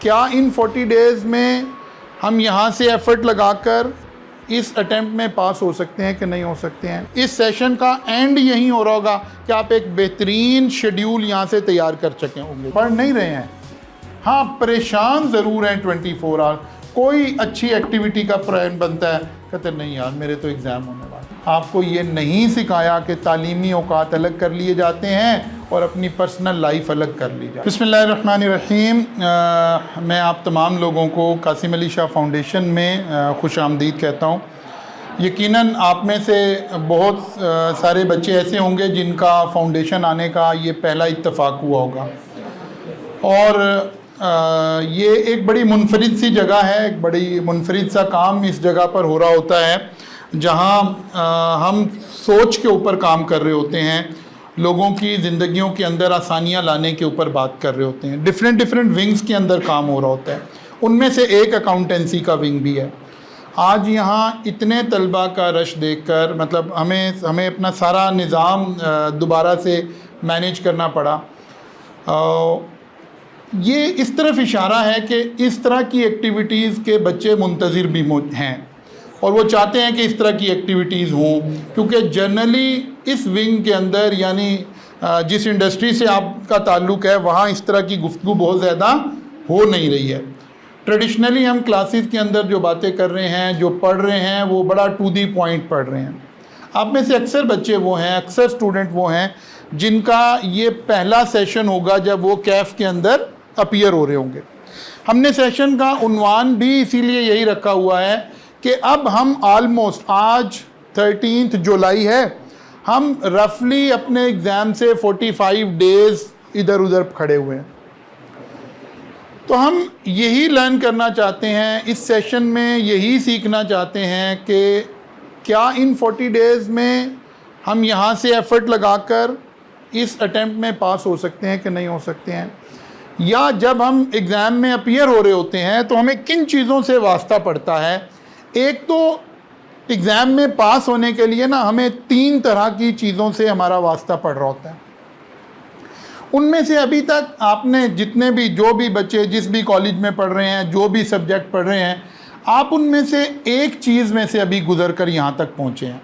क्या इन 40 डेज़ में हम यहाँ से एफ़र्ट लगाकर इस अटेम्प्ट में पास हो सकते हैं कि नहीं हो सकते हैं। इस सेशन का एंड यही हो रहा होगा कि आप एक बेहतरीन शेड्यूल यहाँ से तैयार कर सके होंगे। पढ़ नहीं रहे हैं, हाँ परेशान ज़रूर हैं 24 आवर। कोई अच्छी एक्टिविटी का प्लान बनता है, कहते नहीं यार मेरे तो एग्ज़ाम होने वाले। आपको ये नहीं सिखाया कि तालीमी औकात अलग कर लिए जाते हैं और अपनी पर्सनल लाइफ अलग कर ली जाए। बिस्मिल्लाहिर्रहमानिर्रहीम। मैं आप तमाम लोगों को कासिम अली शाह फाउंडेशन में खुश आमदीद कहता हूँ। यकीनन आप में से बहुत सारे बच्चे ऐसे होंगे जिनका फाउंडेशन आने का ये पहला इत्तफाक हुआ होगा, और ये एक बड़ी मुनफरिद सी जगह है, एक बड़ी मुनफरिद सा काम इस जगह पर हो रहा होता है जहाँ हम सोच के ऊपर काम कर रहे होते हैं, लोगों की ज़िंदगियों के अंदर आसानियाँ लाने के ऊपर बात कर रहे होते हैं। डिफरेंट विंग्स के अंदर काम हो रहा होता है, उनमें से एक अकाउंटेंसी का विंग भी है। आज यहाँ इतने तलबा का रश देखकर मतलब हमें अपना सारा निज़ाम दोबारा से मैनेज करना पड़ा। ये इस तरफ इशारा है कि इस तरह की एक्टिविटीज़ के बच्चे मुंतज़िर भी हैं और वो चाहते हैं कि इस तरह की एक्टिविटीज़ हों, क्योंकि जनरली इस विंग के अंदर यानी जिस इंडस्ट्री से आपका ताल्लुक़ है वहाँ इस तरह की गुफ्तगू बहुत ज़्यादा हो नहीं रही है। ट्रेडिशनली हम क्लासेस के अंदर जो बातें कर रहे हैं, जो पढ़ रहे हैं, वो बड़ा टू दी पॉइंट पढ़ रहे हैं। आप में से अक्सर बच्चे वो हैं, अक्सर स्टूडेंट वो हैं जिनका ये पहला सेशन होगा जब वो कैफ़ के अंदर अपीयर हो रहे होंगे। हमने सेशन का उन्वान भी इसीलिए यही रखा हुआ है कि अब हम ऑलमोस्ट, आज 13 जुलाई है, हम रफली अपने एग्ज़ाम से 45 डेज़ इधर उधर खड़े हुए हैं। तो हम यही लर्न करना चाहते हैं इस सेशन में, यही सीखना चाहते हैं कि क्या इन 40 डेज़ में हम यहाँ से एफ़र्ट लगाकर इस अटेम्प्ट में पास हो सकते हैं कि नहीं हो सकते हैं, या जब हम एग्ज़ाम में अपीयर हो रहे होते हैं तो हमें किन चीज़ों से वास्ता पड़ता है। एक तो एग्ज़ाम में पास होने के लिए ना हमें 3 तरह की चीज़ों से हमारा वास्ता पड़ रहा होता है। उनमें से अभी तक आपने जितने भी जो भी बच्चे जिस भी कॉलेज में पढ़ रहे हैं, जो भी सब्जेक्ट पढ़ रहे हैं, आप उनमें से एक चीज़ में से अभी गुज़र कर यहाँ तक पहुँचे हैं।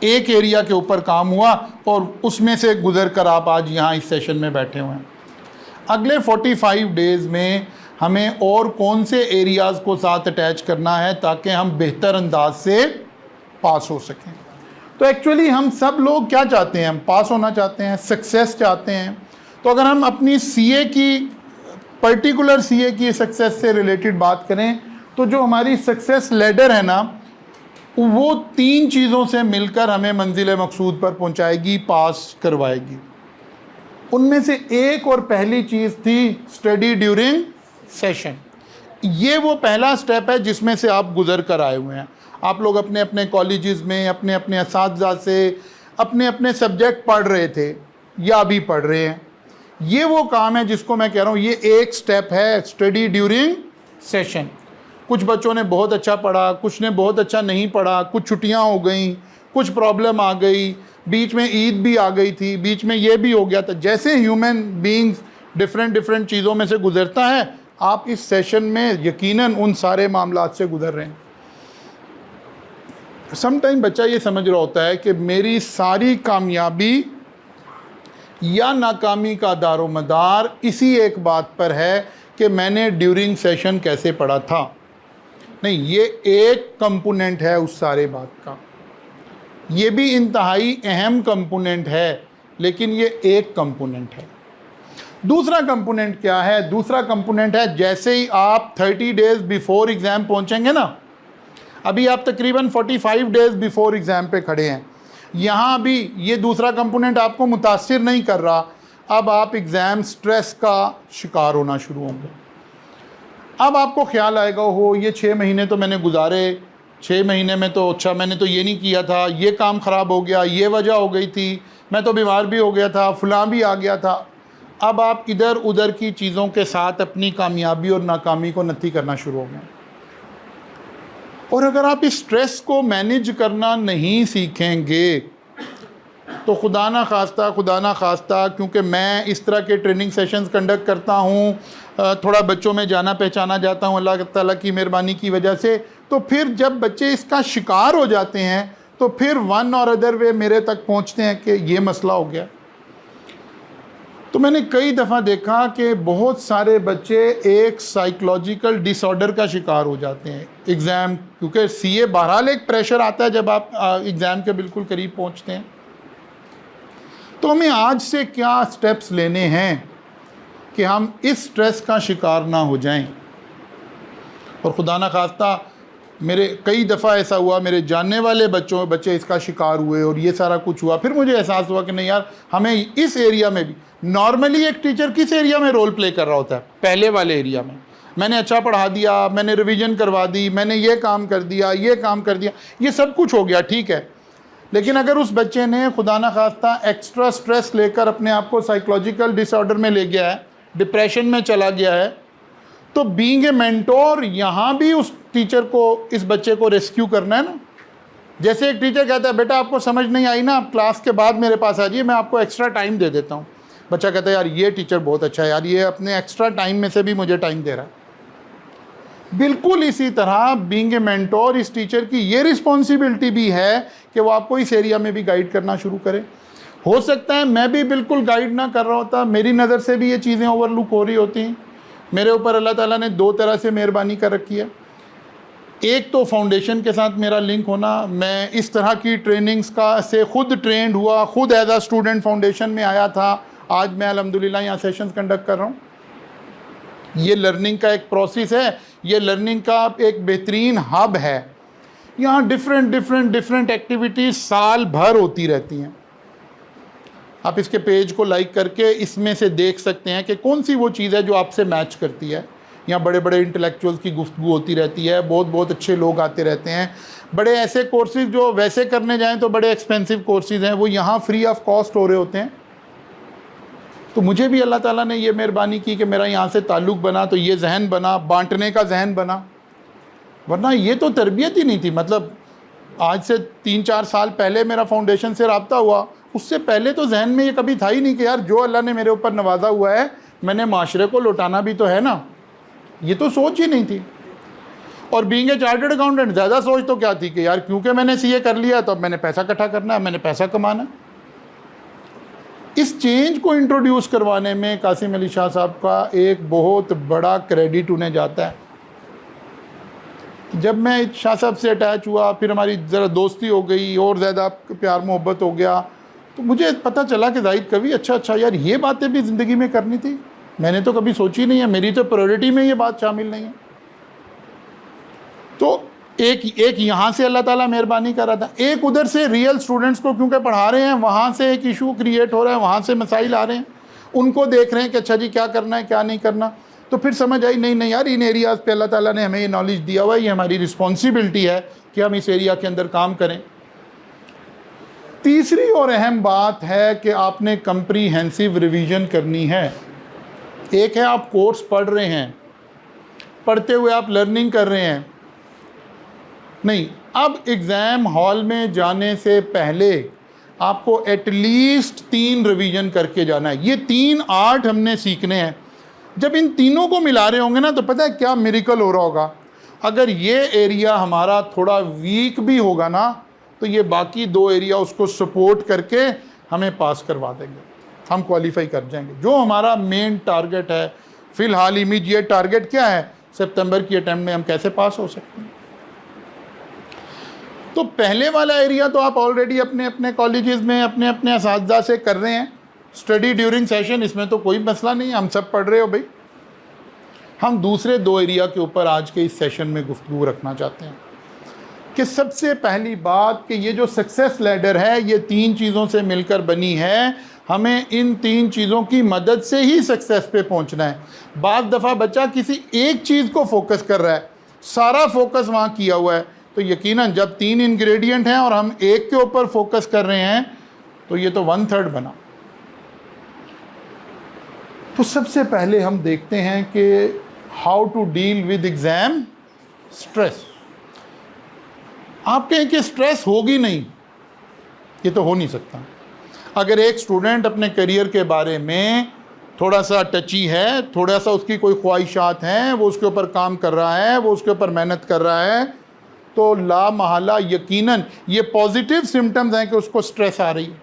एक एरिया के ऊपर काम हुआ और उसमें से गुज़र कर आप आज यहाँ इस सेशन में बैठे हुए हैं। अगले 45 डेज़ में हमें और कौन से एरियाज़ को साथ अटैच करना है ताकि हम बेहतर अंदाज से पास हो सकें। तो एक्चुअली हम सब लोग क्या चाहते हैं, हम पास होना चाहते हैं, सक्सेस चाहते हैं। तो अगर हम अपनी सीए की, पर्टिकुलर सीए की सक्सेस से रिलेटेड बात करें तो जो हमारी सक्सेस लैडर है ना, वो 3 चीज़ों से मिलकर हमें मंजिल मकसूद पर पहुंचाएगी, पास करवाएगी। उनमें से एक और पहली चीज़ थी स्टडी ड्यूरिंग सेशन। ये वो पहला स्टेप है जिसमें से आप गुज़र कर आए हुए हैं। आप लोग अपने अपने कॉलेजेस में अपने अपने असातिज़ा से अपने अपने सब्जेक्ट पढ़ रहे थे या अभी पढ़ रहे हैं। ये वो काम है जिसको मैं कह रहा हूँ, ये एक स्टेप है स्टडी ड्यूरिंग सेशन। कुछ बच्चों ने बहुत अच्छा पढ़ा, कुछ ने बहुत अच्छा नहीं पढ़ा, कुछ छुट्टियाँ हो गई, कुछ प्रॉब्लम आ गई, बीच में ईद भी आ गई थी, बीच में ये भी हो गया था। जैसे ह्यूमन बीइंग्स डिफरेंट चीज़ों में से गुज़रता है, आप इस सेशन में यकीनन उन सारे मामलात से गुज़र रहे हैं। समटाइम बच्चा ये समझ रहा होता है कि मेरी सारी कामयाबी या नाकामी का दारोमदार इसी एक बात पर है कि मैंने ड्यूरिंग सेशन कैसे पढ़ा था। नहीं, ये एक कंपोनेंट है उस सारे बात का, ये भी इंतहाई अहम कंपोनेंट है, लेकिन ये एक कंपोनेंट है। दूसरा कंपोनेंट क्या है? दूसरा कंपोनेंट है जैसे ही आप 30 डेज़ बिफोर एग्ज़ाम पहुंचेंगे ना, अभी आप तकरीबन 45 डेज़ बिफोर एग्ज़ाम पे खड़े हैं, यहाँ भी ये दूसरा कंपोनेंट आपको मुतासिर नहीं कर रहा। अब आप एग्ज़ाम स्ट्रेस का शिकार होना शुरू होंगे। अब आपको ख्याल आएगा, हो ये 6 महीने तो मैंने गुजारे, 6 महीने में तो अच्छा मैंने तो ये नहीं किया था, ये काम ख़राब हो गया, ये वजह हो गई थी, मैं तो बीमार भी हो गया था, फ़लाँ भी आ गया था। अब आप इधर उधर की चीज़ों के साथ अपनी कामयाबी और नाकामी को नफ़ी करना शुरू हो गए। और अगर आप इस स्ट्रेस को मैनेज करना नहीं सीखेंगे तो खुदा ना खास्ता क्योंकि मैं इस तरह के ट्रेनिंग सेशंस कंडक्ट करता हूँ, थोड़ा बच्चों में जाना पहचाना जाता हूँ अल्लाह ताला की मेहरबानी की वजह से, तो फिर जब बच्चे इसका शिकार हो जाते हैं तो फिर वन और अदर वे मेरे तक पहुँचते हैं कि ये मसला हो गया। तो मैंने कई दफ़ा देखा कि बहुत सारे बच्चे एक साइकोलॉजिकल डिसऑर्डर का शिकार हो जाते हैं एग्ज़ाम, क्योंकि सीए बहरहाल एक प्रेशर आता है जब आप एग्ज़ाम के बिल्कुल करीब पहुंचते हैं। तो हमें आज से क्या स्टेप्स लेने हैं कि हम इस स्ट्रेस का शिकार ना हो जाएं। और खुदा ना खास्ता मेरे कई दफ़ा ऐसा हुआ, मेरे जानने वाले बच्चे इसका शिकार हुए और ये सारा कुछ हुआ। फिर मुझे एहसास हुआ कि नहीं यार, हमें इस एरिया में भी, नॉर्मली एक टीचर किस एरिया में रोल प्ले कर रहा होता है? पहले वाले एरिया में। मैंने अच्छा पढ़ा दिया, मैंने रिवीजन करवा दी, मैंने ये काम कर दिया, ये काम कर दिया, ये सब कुछ हो गया, ठीक है। लेकिन अगर उस बच्चे ने खुदा ना खास्ता एक्स्ट्रा स्ट्रेस लेकर अपने आप को साइकोलॉजिकल डिसऑर्डर में ले गया है, डिप्रेशन में चला गया है, तो बीइंग ए मेंटोर यहाँ भी उस टीचर को, इस बच्चे को रेस्क्यू करना है ना। जैसे एक टीचर कहता है बेटा आपको समझ नहीं आई ना, आप क्लास के बाद मेरे पास आ जाइए, मैं आपको एक्स्ट्रा टाइम दे देता हूँ। बच्चा कहता है यार ये टीचर बहुत अच्छा है यार, ये अपने एक्स्ट्रा टाइम में से भी मुझे टाइम दे रहा है। बिल्कुल इसी तरह बीइंग ए मेंटोर, इस टीचर की ये रिस्पॉन्सिबिलिटी भी है कि वो आपको इस एरिया में भी गाइड करना शुरू करे। हो सकता है मैं भी बिल्कुल गाइड ना कर रहा होता, मेरी नज़र से भी ये चीज़ें ओवरलुक हो रही होती हैं। मेरे ऊपर अल्लाह ताला ने दो तरह से मेहरबानी कर रखी है। एक तो फाउंडेशन के साथ मेरा लिंक होना, मैं इस तरह की ट्रेनिंग्स का से खुद ट्रेंड हुआ, खुद एज आ स्टूडेंट फाउंडेशन में आया था, आज मैं अल्हम्दुलिल्लाह यहाँ सेशंस कंडक्ट कर रहा हूँ। ये लर्निंग का एक प्रोसेस है, ये लर्निंग का एक बेहतरीन हब है। यहाँ डिफरेंट एक्टिविटीज़ साल भर होती रहती हैं। आप इसके पेज को लाइक करके इसमें से देख सकते हैं कि कौन सी वो चीज़ है जो आपसे मैच करती है। यहाँ बड़े बड़े इंटेलेक्चुअल्स की गुफ्तगू होती रहती है, बहुत अच्छे लोग आते रहते हैं। बड़े ऐसे कोर्सेज़ जो वैसे करने जाएं तो बड़े एक्सपेंसिव कोर्सेज़ हैं, वो यहाँ फ्री ऑफ कॉस्ट हो रहे होते हैं। तो मुझे भी अल्लाह ताला ने ये मेहरबानी की कि मेरा यहाँ से ताल्लुक़ बना, तो ये जहन बना, बांटने का जहन बना, वरना ये तो तरबियत ही नहीं थी। मतलब आज से 3-4 साल पहले मेरा फाउंडेशन से रब्ता हुआ, उससे पहले तो जहन में ये कभी था ही नहीं कि यार जो अल्लाह ने मेरे ऊपर नवाजा हुआ है मैंने माशरे को लौटाना भी तो है ना। ये तो सोच ही नहीं थी। और बीइंग ए चार्टर्ड अकाउंटेंट ज़्यादा सोच तो क्या थी कि यार क्योंकि मैंने सीए कर लिया तो अब मैंने पैसा इकट्ठा करना है, मैंने पैसा कमाना है। इस चेंज को इंट्रोड्यूस करवाने में कासिम अली शाह साहब का एक बहुत बड़ा क्रेडिट उन्हें जाता है। जब मैं शाह साहब से अटैच हुआ, फिर हमारी ज़रा दोस्ती हो गई और ज़्यादा प्यार मोहब्बत हो गया, तो मुझे पता चला कि जाहिद कभी अच्छा यार ये बातें भी ज़िंदगी में करनी थी, मैंने तो कभी सोची नहीं है, मेरी तो प्रायोरिटी में ये बात शामिल नहीं है। तो एक यहाँ से अल्लाह ताला मेहरबानी कर रहा था, एक उधर से रियल स्टूडेंट्स को क्योंकि पढ़ा रहे हैं, वहाँ से एक इशू क्रिएट हो रहा है, वहाँ से मसाइल आ रहे हैं, उनको देख रहे हैं कि अच्छा जी क्या करना है क्या नहीं करना। तो फिर समझ आई नहीं यार, इन एरियाज़ पे अल्लाह ताला ने हमें ये नॉलेज दिया हुआ है, ये हमारी रिस्पॉन्सिबिलिटी है कि हम इस एरिया के अंदर काम करें। तीसरी और अहम बात है कि आपने कंप्रीहेंसिव रिवीजन करनी है। एक है आप कोर्स पढ़ रहे हैं, पढ़ते हुए आप लर्निंग कर रहे हैं, नहीं, अब एग्ज़ाम हॉल में जाने से पहले आपको एटलीस्ट 3 रिवीजन करके जाना है। ये 3 आर्ट हमने सीखने हैं। जब इन तीनों को मिला रहे होंगे ना तो पता है क्या मिरेकल हो रहा होगा। अगर ये एरिया हमारा थोड़ा वीक भी होगा ना तो ये बाकी 2 एरिया उसको सपोर्ट करके हमें पास करवा देंगे, हम क्वालिफाई कर जाएंगे। जो हमारा मेन टारगेट है, फ़िलहाल इमीडिएट टारगेट क्या है, सितंबर की अटैम्प्ट में हम कैसे पास हो सकते हैं। तो पहले वाला एरिया तो आप ऑलरेडी अपने अपने कॉलेजेस में अपने अपने असातिज़ा से कर रहे हैं, स्टडी ड्यूरिंग सेशन, इसमें तो कोई मसला नहीं है, हम सब पढ़ रहे हो भाई। हम दूसरे 2 एरिया के ऊपर आज के इस सेशन में गुफ्तगू रखना चाहते हैं कि सबसे पहली बात कि ये जो सक्सेस लैडर है ये 3 चीज़ों से मिलकर बनी है। हमें इन 3 चीज़ों की मदद से ही सक्सेस पे पहुंचना है। बाज़ दफ़ा बच्चा किसी एक चीज़ को फोकस कर रहा है, सारा फोकस वहाँ किया हुआ है, तो यकीनन जब 3 इंग्रेडिएंट हैं और हम एक के ऊपर फोकस कर रहे हैं तो ये तो 1/3 बना। तो सबसे पहले हम देखते हैं कि how to deal with exam stress. आप कहें कि स्ट्रेस होगी नहीं, ये तो हो नहीं सकता। अगर एक स्टूडेंट अपने करियर के बारे में थोड़ा सा टची है, थोड़ा सा उसकी कोई ख्वाहिशात हैं, वो उसके ऊपर काम कर रहा है, वो उसके ऊपर मेहनत कर रहा है, तो ला महला यकीनन ये पॉजिटिव सिम्टम्स हैं कि उसको स्ट्रेस आ रही है।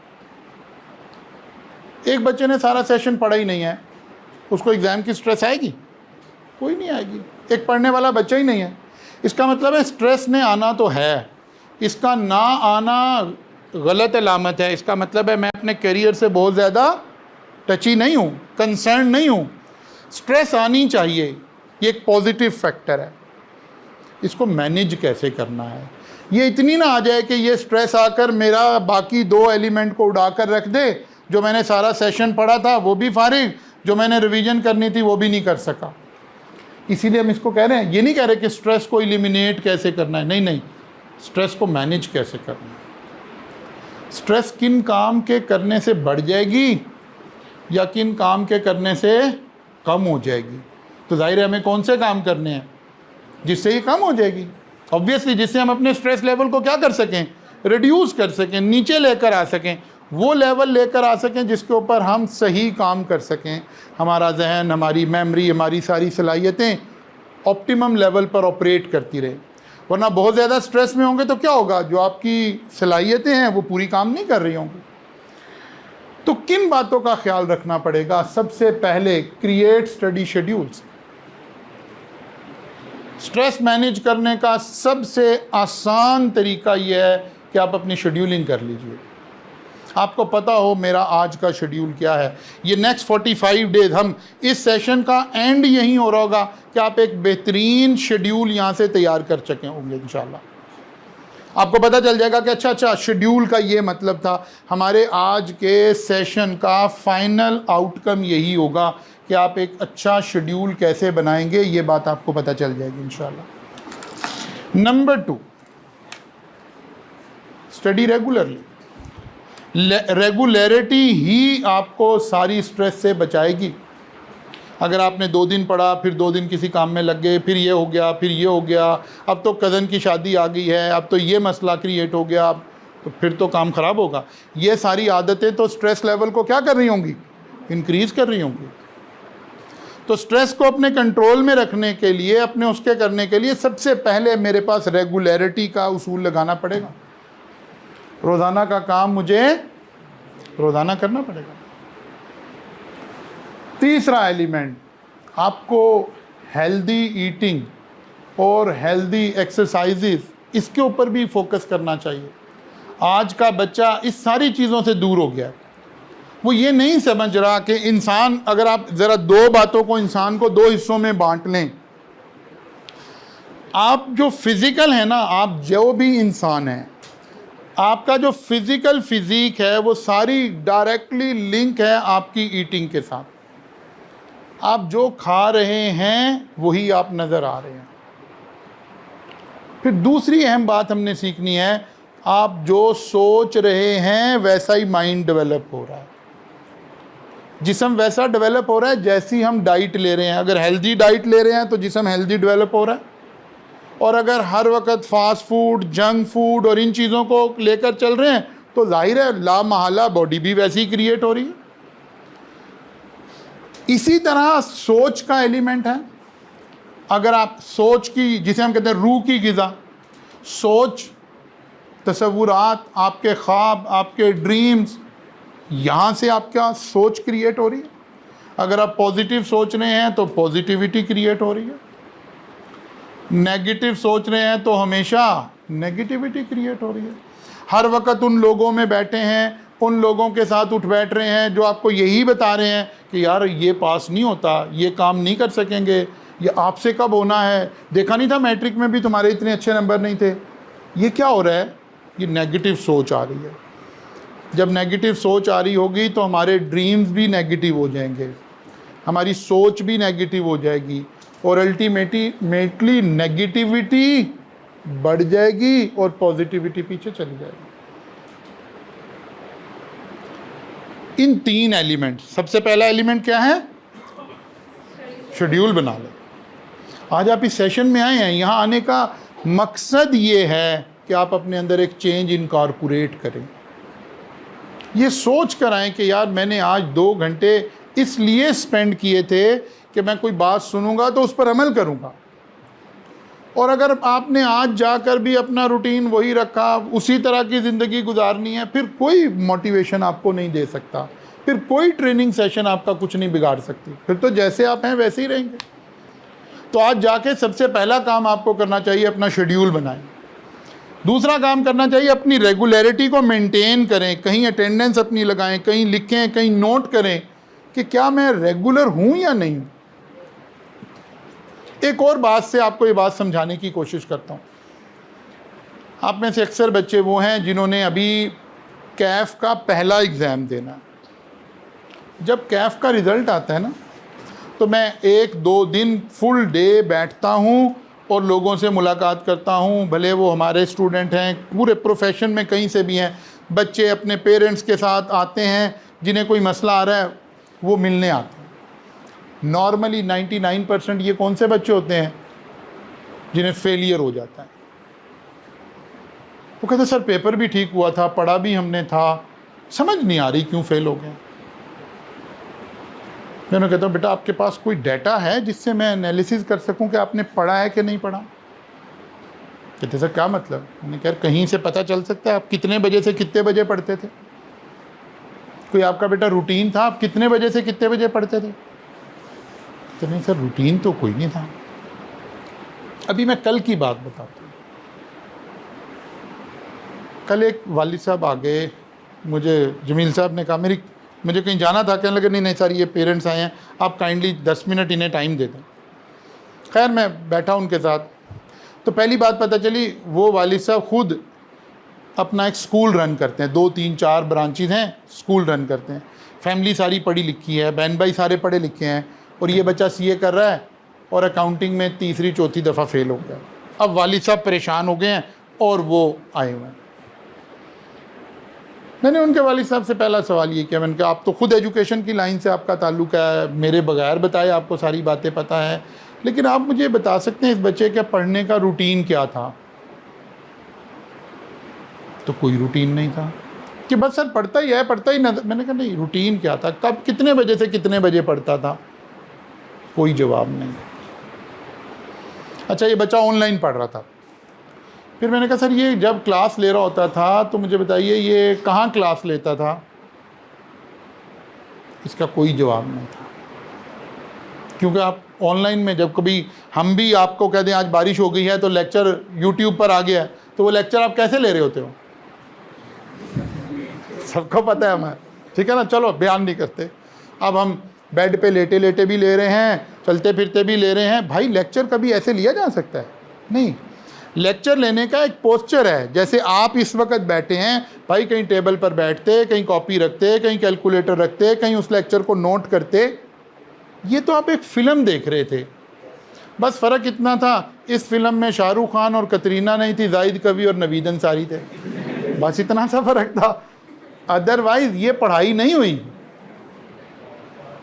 एक बच्चे ने सारा सेशन पढ़ा ही नहीं है, उसको एग्ज़ाम की स्ट्रेस आएगी? कोई नहीं आएगी। एक पढ़ने वाला बच्चा ही नहीं है, इसका मतलब है स्ट्रेस ने आना तो है, इसका ना आना गलत अलामत है। इसका मतलब है मैं अपने करियर से बहुत ज़्यादा टची नहीं हूँ, कंसर्न नहीं हूँ। स्ट्रेस आनी चाहिए, ये एक पॉजिटिव फैक्टर है। इसको मैनेज कैसे करना है, ये इतनी ना आ जाए कि ये स्ट्रेस आकर मेरा बाकी 2 एलिमेंट को उड़ा कर रख दे, जो मैंने सारा सेशन पढ़ा था वो भी फारिग, जो मैंने रिवीजन करनी थी वो भी नहीं कर सका। इसीलिए हम इसको कह रहे हैं, ये नहीं कह रहे कि स्ट्रेस को एलिमिनेट कैसे करना है, नहीं, स्ट्रेस को मैनेज कैसे करना है। स्ट्रेस किन काम के करने से बढ़ जाएगी या किन काम के करने से कम हो जाएगी? तो जाहिर है हमें कौन से काम करने हैं जिससे ये कम हो जाएगी। ऑब्वियसली जिससे हम अपने स्ट्रेस लेवल को क्या कर सकें, रिड्यूस कर सकें, नीचे लेकर आ सकें, वो लेवल लेकर आ सकें जिसके ऊपर हम सही काम कर सकें, हमारा जहन, हमारी मेमोरी, हमारी सारी सलाहियतें ऑप्टिमम लेवल पर ऑपरेट करती रहे। वरना बहुत ज़्यादा स्ट्रेस में होंगे तो क्या होगा, जो आपकी सलाहियतें हैं वो पूरी काम नहीं कर रही होंगी। तो किन बातों का ख्याल रखना पड़ेगा? सबसे पहले create study schedules. Stress manage करने का सबसे आसान तरीका यह है कि आप अपनी शेड्यूलिंग कर लीजिए। आपको पता हो मेरा आज का शेड्यूल क्या है, ये नेक्स्ट 45 डेज, हम इस सेशन का एंड यही हो रहा होगा कि आप एक बेहतरीन शेड्यूल यहाँ से तैयार कर सकें होंगे इंशाल्लाह। आपको पता चल जाएगा कि अच्छा शेड्यूल का ये मतलब था, हमारे आज के सेशन का फाइनल आउटकम यही होगा कि आप एक अच्छा शेड्यूल कैसे बनाएंगे, ये बात आपको पता चल जाएगी इंशाल्लाह। Number 2, study regularly. रेगुलरिटी ही आपको सारी स्ट्रेस से बचाएगी। अगर आपने 2 दिन पढ़ा, फिर 2 दिन किसी काम में लग गए, फिर ये हो गया, फिर ये हो गया, अब तो कज़न की शादी आ गई है, अब तो ये मसला क्रिएट हो गया, तो फिर तो काम ख़राब होगा। ये सारी आदतें तो स्ट्रेस लेवल को क्या कर रही होंगी, इंक्रीज़ कर रही होंगी। तो स्ट्रेस को अपने कंट्रोल में रखने के लिए, अपने उसके करने के लिए सबसे पहले मेरे पास रेगुलरिटी का उसूल लगाना पड़ेगा। रोज़ाना का काम मुझे रोज़ाना करना पड़ेगा। तीसरा एलिमेंट, आपको हेल्दी ईटिंग और हेल्दी एक्सरसाइजेस, इसके ऊपर भी फोकस करना चाहिए। आज का बच्चा इस सारी चीज़ों से दूर हो गया। वो ये नहीं समझ रहा कि इंसान, अगर आप ज़रा 2 बातों को, इंसान को 2 हिस्सों में बांट लें, आप जो फिज़िकल है ना, आप जो भी इंसान हैं, आपका जो फिज़िकल फिज़ीक है वो सारी डायरेक्टली लिंक है आपकी ईटिंग के साथ। आप जो खा रहे हैं वही आप नज़र आ रहे हैं। फिर दूसरी अहम बात हमने सीखनी है, आप जो सोच रहे हैं वैसा ही माइंड डेवलप हो रहा है, जिस्म वैसा डेवलप हो रहा है जैसी हम डाइट ले रहे हैं। अगर हेल्दी डाइट ले रहे हैं तो जिस्म हेल्दी डेवलप हो रहा है, और अगर हर वक्त फास्ट फूड, जंक फूड और इन चीज़ों को लेकर चल रहे हैं तो जाहिर है ला महला बॉडी भी वैसी क्रिएट हो रही है। इसी तरह सोच का एलिमेंट है। अगर आप सोच की, जिसे हम कहते हैं रूह की ग़िज़ा, सोच, तसव्वुरात, आपके ख्वाब, आपके ड्रीम्स, यहाँ से आपका सोच क्रिएट हो रही है। अगर आप पॉजिटिव सोच रहे हैं तो पॉजिटिविटी क्रिएट हो रही है, नेगेटिव सोच रहे हैं तो हमेशा नेगेटिविटी क्रिएट हो रही है। हर वक्त उन लोगों में बैठे हैं, उन लोगों के साथ उठ बैठ रहे हैं जो आपको यही बता रहे हैं कि यार ये पास नहीं होता, ये काम नहीं कर सकेंगे, ये आपसे कब होना है, देखा नहीं था मैट्रिक में भी तुम्हारे इतने अच्छे नंबर नहीं थे। ये क्या हो रहा है, ये नेगेटिव सोच आ रही है। जब नेगेटिव सोच आ रही होगी तो हमारे ड्रीम्स भी नेगेटिव हो जाएंगे, हमारी सोच भी नेगेटिव हो जाएगी, और अल्टीमेटली नेगेटिविटी बढ़ जाएगी और पॉजिटिविटी पीछे चली जाएगी। इन 3 एलिमेंट, सबसे पहला एलिमेंट क्या है, शेड्यूल बना लो। आज आप इस सेशन में आए हैं, यहाँ आने का मकसद ये है कि आप अपने अंदर एक चेंज इनकॉर्पोरेट करें। ये सोच कर आएँ कि यार मैंने आज 2 घंटे इसलिए स्पेंड किए थे कि मैं कोई बात सुनूंगा तो उस पर अमल करूंगा। और अगर आपने आज जाकर भी अपना रूटीन वही रखा, उसी तरह की ज़िंदगी गुजारनी है, फिर कोई मोटिवेशन आपको नहीं दे सकता, फिर कोई ट्रेनिंग सेशन आपका कुछ नहीं बिगाड़ सकती, फिर तो जैसे आप हैं वैसे ही रहेंगे। तो आज जाके सबसे पहला काम आपको करना चाहिए, अपना शेड्यूल बनाएं। दूसरा काम करना चाहिए, अपनी रेगुलरिटी को मेंटेन करें, कहीं अटेंडेंस अपनी लगाएं, कहीं लिखें, कहीं नोट करें कि क्या मैं रेगुलर हूं या नहीं। एक और बात से आपको ये बात समझाने की कोशिश करता हूं। आप में से अक्सर बच्चे वो हैं जिन्होंने अभी कैफ का पहला एग्ज़ाम देना। जब कैफ का रिज़ल्ट आता है ना, तो मैं 1-2 दिन फुल डे बैठता हूँ और लोगों से मुलाकात करता हूँ, भले वो हमारे स्टूडेंट हैं, पूरे प्रोफेशन में कहीं से भी हैं। बच्चे अपने पेरेंट्स के साथ आते हैं, जिन्हें कोई मसला आ रहा है वो मिलने आते हैं। नॉर्मली 99% ये कौन से बच्चे होते हैं जिन्हें फेलियर हो जाता है। वो कहते सर पेपर भी ठीक हुआ था, पढ़ा भी हमने था, समझ नहीं आ रही क्यों फेल हो गए। मैं कहता हूँ बेटा आपके पास कोई डाटा है जिससे मैं एनालिसिस कर सकूं कि आपने पढ़ा है कि नहीं पढ़ा। कहते सर क्या मतलब। मैंने कहा कहीं से पता चल सकता है आप कितने बजे से कितने बजे पढ़ते थे, कोई आपका बेटा रूटीन था, आप कितने बजे से कितने बजे पढ़ते थे। तो नहीं सर रूटीन तो कोई नहीं था। अभी मैं कल की बात बताता हूँ। कल एक वालिद साहब आ गए, मुझे जमील साहब ने कहा मुझे कहीं जाना था, कहने लगे नहीं सर ये पेरेंट्स आए हैं, आप काइंडली 10 मिनट इन्हें टाइम दे दें। खैर मैं बैठा उनके साथ, तो पहली बात पता चली वो वालिद साहब खुद अपना एक स्कूल रन करते हैं, 2-3-4 ब्रांचेज हैं, स्कूल रन करते हैं। फैमिली सारी पढ़ी लिखी है, बहन भाई सारे पढ़े लिखे हैं, और ये बच्चा सीए कर रहा है और अकाउंटिंग में 3री-4थी दफ़ा फेल हो गया। अब वालिद साहब परेशान हो गए हैं और वो आए हुए हैं। मैंने उनके वालिद साहब से पहला सवाल ये किया, मैंने कहा आप तो खुद एजुकेशन की लाइन से आपका ताल्लुक़ है, मेरे बगैर बताए आपको सारी बातें पता है, लेकिन आप मुझे बता सकते हैं इस बच्चे के पढ़ने का रूटीन क्या था। तो कोई रूटीन नहीं था कि बस सर पढ़ता ही है, पढ़ता ही ना। मैंने कहा नहीं रूटीन क्या था, कब कितने बजे से कितने बजे पढ़ता था। कोई जवाब नहीं। अच्छा ये बच्चा ऑनलाइन पढ़ रहा था। फिर मैंने कहा सर ये जब क्लास ले रहा होता था तो मुझे बताइए ये कहाँ क्लास लेता था। इसका कोई जवाब नहीं था, क्योंकि आप ऑनलाइन में जब कभी हम भी आपको कह दें आज बारिश हो गई है तो लेक्चर यूट्यूब पर आ गया है, तो वो लेक्चर आप कैसे ले रहे होते हो, सबको पता है हमें, ठीक है ना। चलो बयान नहीं करते। अब हम बेड पे लेटे लेटे भी ले रहे हैं, चलते फिरते भी ले रहे हैं। भाई लेक्चर कभी ऐसे लिया जा सकता है? नहीं। लेक्चर लेने का एक पोस्चर है, जैसे आप इस वक्त बैठे हैं भाई, कहीं टेबल पर बैठते, कहीं कॉपी रखते, कहीं कैलकुलेटर रखते, कहीं उस लेक्चर को नोट करते। ये तो आप एक फ़िल्म देख रहे थे, बस फ़र्क इतना था इस फिल्म में शाहरुख खान और कतरीना नहीं थी, जाहिद कवी और नवीद अंसारी थे, बस इतना सा फ़र्क था। अदरवाइज़ ये पढ़ाई नहीं हुई।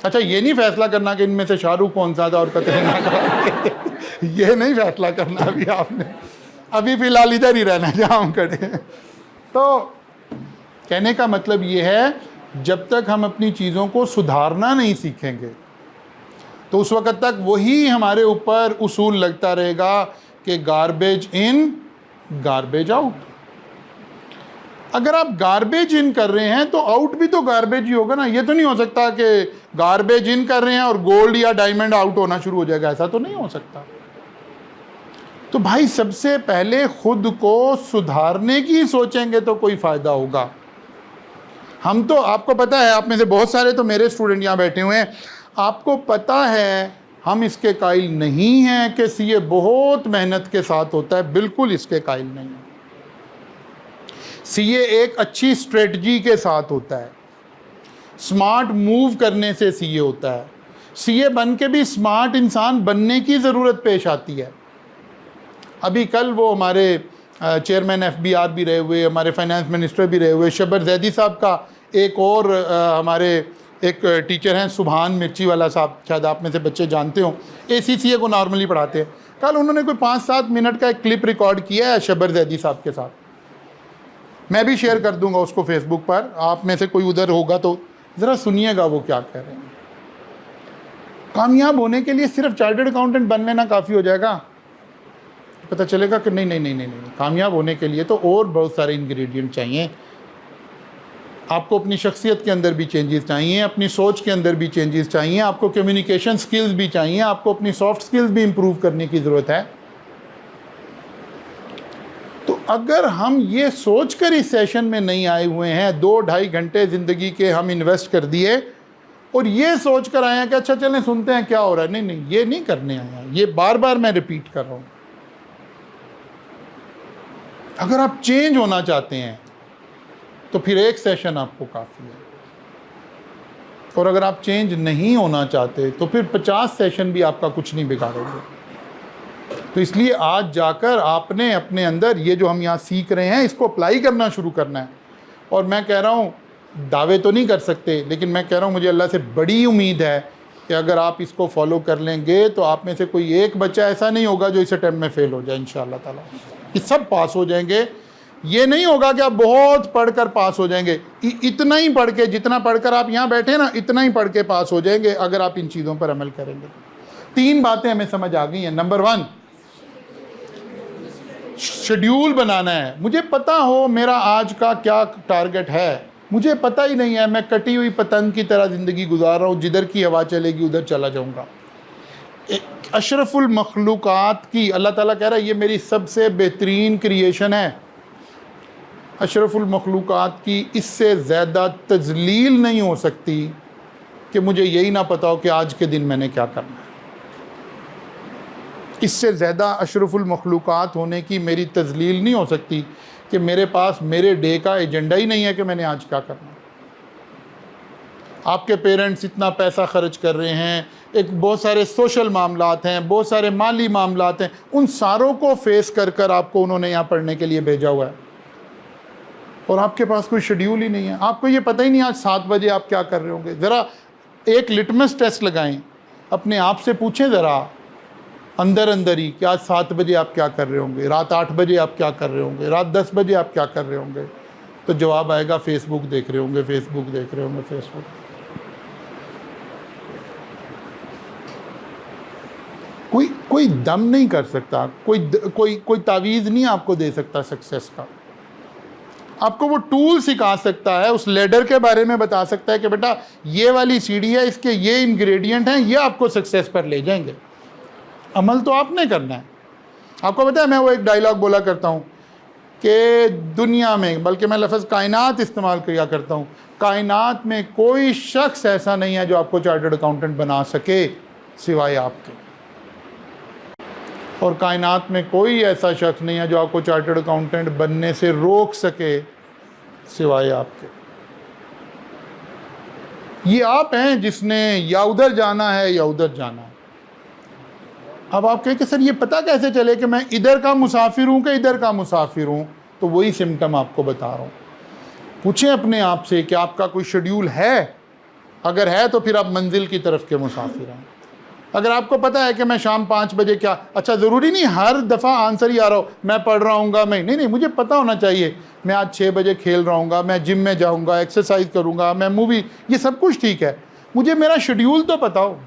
अच्छा ये नहीं फैसला करना कि इनमें से शाहरुख कौन सा था और कतरीना का ये नहीं फैसला करना अभी आपने, अभी फ़िलहाल इधर ही रहना जहाँ हम खड़े हैं। तो कहने का मतलब ये है जब तक हम अपनी चीज़ों को सुधारना नहीं सीखेंगे तो उस वक़्त तक वही हमारे ऊपर उसूल लगता रहेगा कि गार्बेज इन गार्बेज आउट। अगर आप गार्बेज इन कर रहे हैं तो आउट भी तो गार्बेज ही होगा ना। ये तो नहीं हो सकता कि गार्बेज इन कर रहे हैं और गोल्ड या डायमंड आउट होना शुरू हो जाएगा, ऐसा तो नहीं हो सकता। तो भाई सबसे पहले खुद को सुधारने की सोचेंगे तो कोई फ़ायदा होगा। हम तो आपको पता है, आप में से बहुत सारे तो मेरे स्टूडेंट यहाँ बैठे हुए हैं, आपको पता है हम इसके कायल नहीं हैं कि सीए बहुत मेहनत के साथ होता है, बिल्कुल इसके कायल नहीं है। सीए एक अच्छी स्ट्रेटजी के साथ होता है, स्मार्ट मूव करने से सीए होता है। सीए बन के भी स्मार्ट इंसान बनने की ज़रूरत पेश आती है। अभी कल वो हमारे चेयरमैन एफबीआर भी रहे हुए, हमारे फाइनेंस मिनिस्टर भी रहे हुए, शब्बर जैदी साहब का एक और हमारे एक टीचर हैं सुभान मिर्ची वाला साहब, शायद आप में से बच्चे जानते हो, एसीसीए को नॉर्मली पढ़ाते हैं। कल उन्होंने कोई 5-7 मिनट का एक क्लिप रिकॉर्ड किया है शब्बर जैदी साहब के साथ। मैं भी शेयर कर दूंगा उसको फेसबुक पर, आप में से कोई उधर होगा तो ज़रा सुनिएगा वो क्या कह रहे हैं। कामयाब होने के लिए सिर्फ चार्टर्ड अकाउंटेंट बन लेना काफ़ी हो जाएगा? पता चलेगा कि नहीं नहीं नहीं नहीं नहीं, कामयाब होने के लिए तो और बहुत सारे इंग्रेडिएंट चाहिए। आपको अपनी शख्सियत के अंदर भी चेंजेस चाहिए, अपनी सोच के अंदर भी चेंजेस चाहिए, आपको कम्युनिकेशन स्किल्स भी चाहिए, आपको अपनी सॉफ्ट स्किल्स भी इम्प्रूव करने की ज़रूरत है। तो अगर हम ये सोच कर इस सेशन में नहीं आए हुए हैं, 2-2.5 घंटे ज़िंदगी के हम इन्वेस्ट कर दिए और ये सोच कर आए हैं कि अच्छा चलें सुनते हैं क्या हो रहा है, नहीं नहीं, ये नहीं करने आया। ये बार बार मैं रिपीट कर रहा हूँ। अगर आप चेंज होना चाहते हैं तो फिर एक सेशन आपको काफ़ी है, और अगर आप चेंज नहीं होना चाहते तो फिर 50 सेशन भी आपका कुछ नहीं बिगाड़ेंगे। तो इसलिए आज जाकर आपने अपने अंदर ये जो हम यहाँ सीख रहे हैं इसको अप्लाई करना शुरू करना है। और मैं कह रहा हूँ, दावे तो नहीं कर सकते, लेकिन मैं कह रहा हूँ मुझे अल्लाह से बड़ी उम्मीद है कि अगर आप इसको फॉलो कर लेंगे तो आप में से कोई एक बच्चा ऐसा नहीं होगा जो इस अटेम्प्ट में फ़ेल हो जाए इंशाअल्लाह ताला। कि सब पास हो जाएंगे। ये नहीं होगा कि आप बहुत पढ़कर पास हो जाएंगे, इतना ही पढ़ के, जितना पढ़कर आप यहाँ बैठे ना, इतना ही पढ़ के पास हो जाएंगे अगर आप इन चीज़ों पर अमल करेंगे। 3 बातें हमें समझ आ गई हैं। नंबर 1, शेड्यूल बनाना है। मुझे पता हो मेरा आज का क्या टारगेट है, मुझे पता ही नहीं है, मैं कटी हुई पतंग की तरह ज़िंदगी गुजार रहा हूँ, जिधर की हवा चलेगी उधर चला जाऊँगा। अशरफुल मखलूक़ात की अल्लाह ताला कह रहा है ये मेरी सबसे बेहतरीन क्रिएशन है। अशरफुल मखलूक़ात की इससे ज़्यादा तज़लील नहीं हो सकती कि मुझे यही ना पता हो कि आज के दिन मैंने क्या करना है। इससे ज़्यादा अशरफुल मखलूक़ात होने की मेरी तज़लील नहीं हो सकती कि मेरे पास मेरे डे का एजेंडा ही नहीं है कि मैंने आज क्या करना है। आपके पेरेंट्स इतना पैसा ख़र्च कर रहे हैं, एक बहुत सारे सोशल मामलात हैं, बहुत सारे माली मामलात हैं, उन सारों को फेस कर कर आपको उन्होंने यहाँ पढ़ने के लिए भेजा हुआ है और आपके पास कोई शेड्यूल ही नहीं है। आपको ये पता ही नहीं आज 7 बजे आप क्या कर रहे होंगे। ज़रा एक लिटमस टेस्ट लगाएं, अपने आप से पूछें ज़रा अंदर अंदर ही कि आज 7 बजे आप क्या कर रहे होंगे, रात 8 बजे आप क्या कर रहे होंगे, रात 10 बजे आप क्या कर रहे होंगे। तो जवाब आएगा फेसबुक देख रहे होंगे, फेसबुक देख रहे होंगे, फेसबुक। कोई दम नहीं कर सकता, कोई तावीज़ नहीं आपको दे सकता सक्सेस का। आपको वो टूल सिखा सकता है, उस लेडर के बारे में बता सकता है कि बेटा ये वाली सीढ़ी है, इसके ये इंग्रेडिएंट हैं, ये आपको सक्सेस पर ले जाएंगे। अमल तो आपने करना है। आपको पता है मैं वो एक डायलॉग बोला करता हूँ कि दुनिया में, बल्कि मैं लफ्ज़ कायनात इस्तेमाल किया करता हूँ, कायनात में कोई शख्स ऐसा नहीं है जो आपको चार्टर्ड अकाउंटेंट बना सके सिवाय आपके, और कायनात में कोई ऐसा शख्स नहीं है जो आपको चार्टर्ड अकाउंटेंट बनने से रोक सके सिवाय आपके। ये आप हैं जिसने या उधर जाना है या उधर जाना है। अब आप कहें कि सर ये पता कैसे चले कि मैं इधर का मुसाफिर हूँ कि इधर का मुसाफिर हूँ, तो वही सिम्टम आपको बता रहा हूँ। पूछें अपने आप से कि आपका कोई शेड्यूल है, अगर है तो फिर आप मंजिल की तरफ के मुसाफिर हैं। अगर आपको पता है कि मैं शाम 5 बजे क्या, अच्छा ज़रूरी नहीं हर दफ़ा आंसर ही आ रहा हो मैं पढ़ रहा हूँगा, मैं नहीं, मुझे पता होना चाहिए मैं आज 6 बजे खेल रहा हूँगा, मैं जिम में जाऊँगा, एक्सरसाइज करूँगा, मैं मूवी, ये सब कुछ ठीक है, मुझे मेरा शेड्यूल तो पता हो।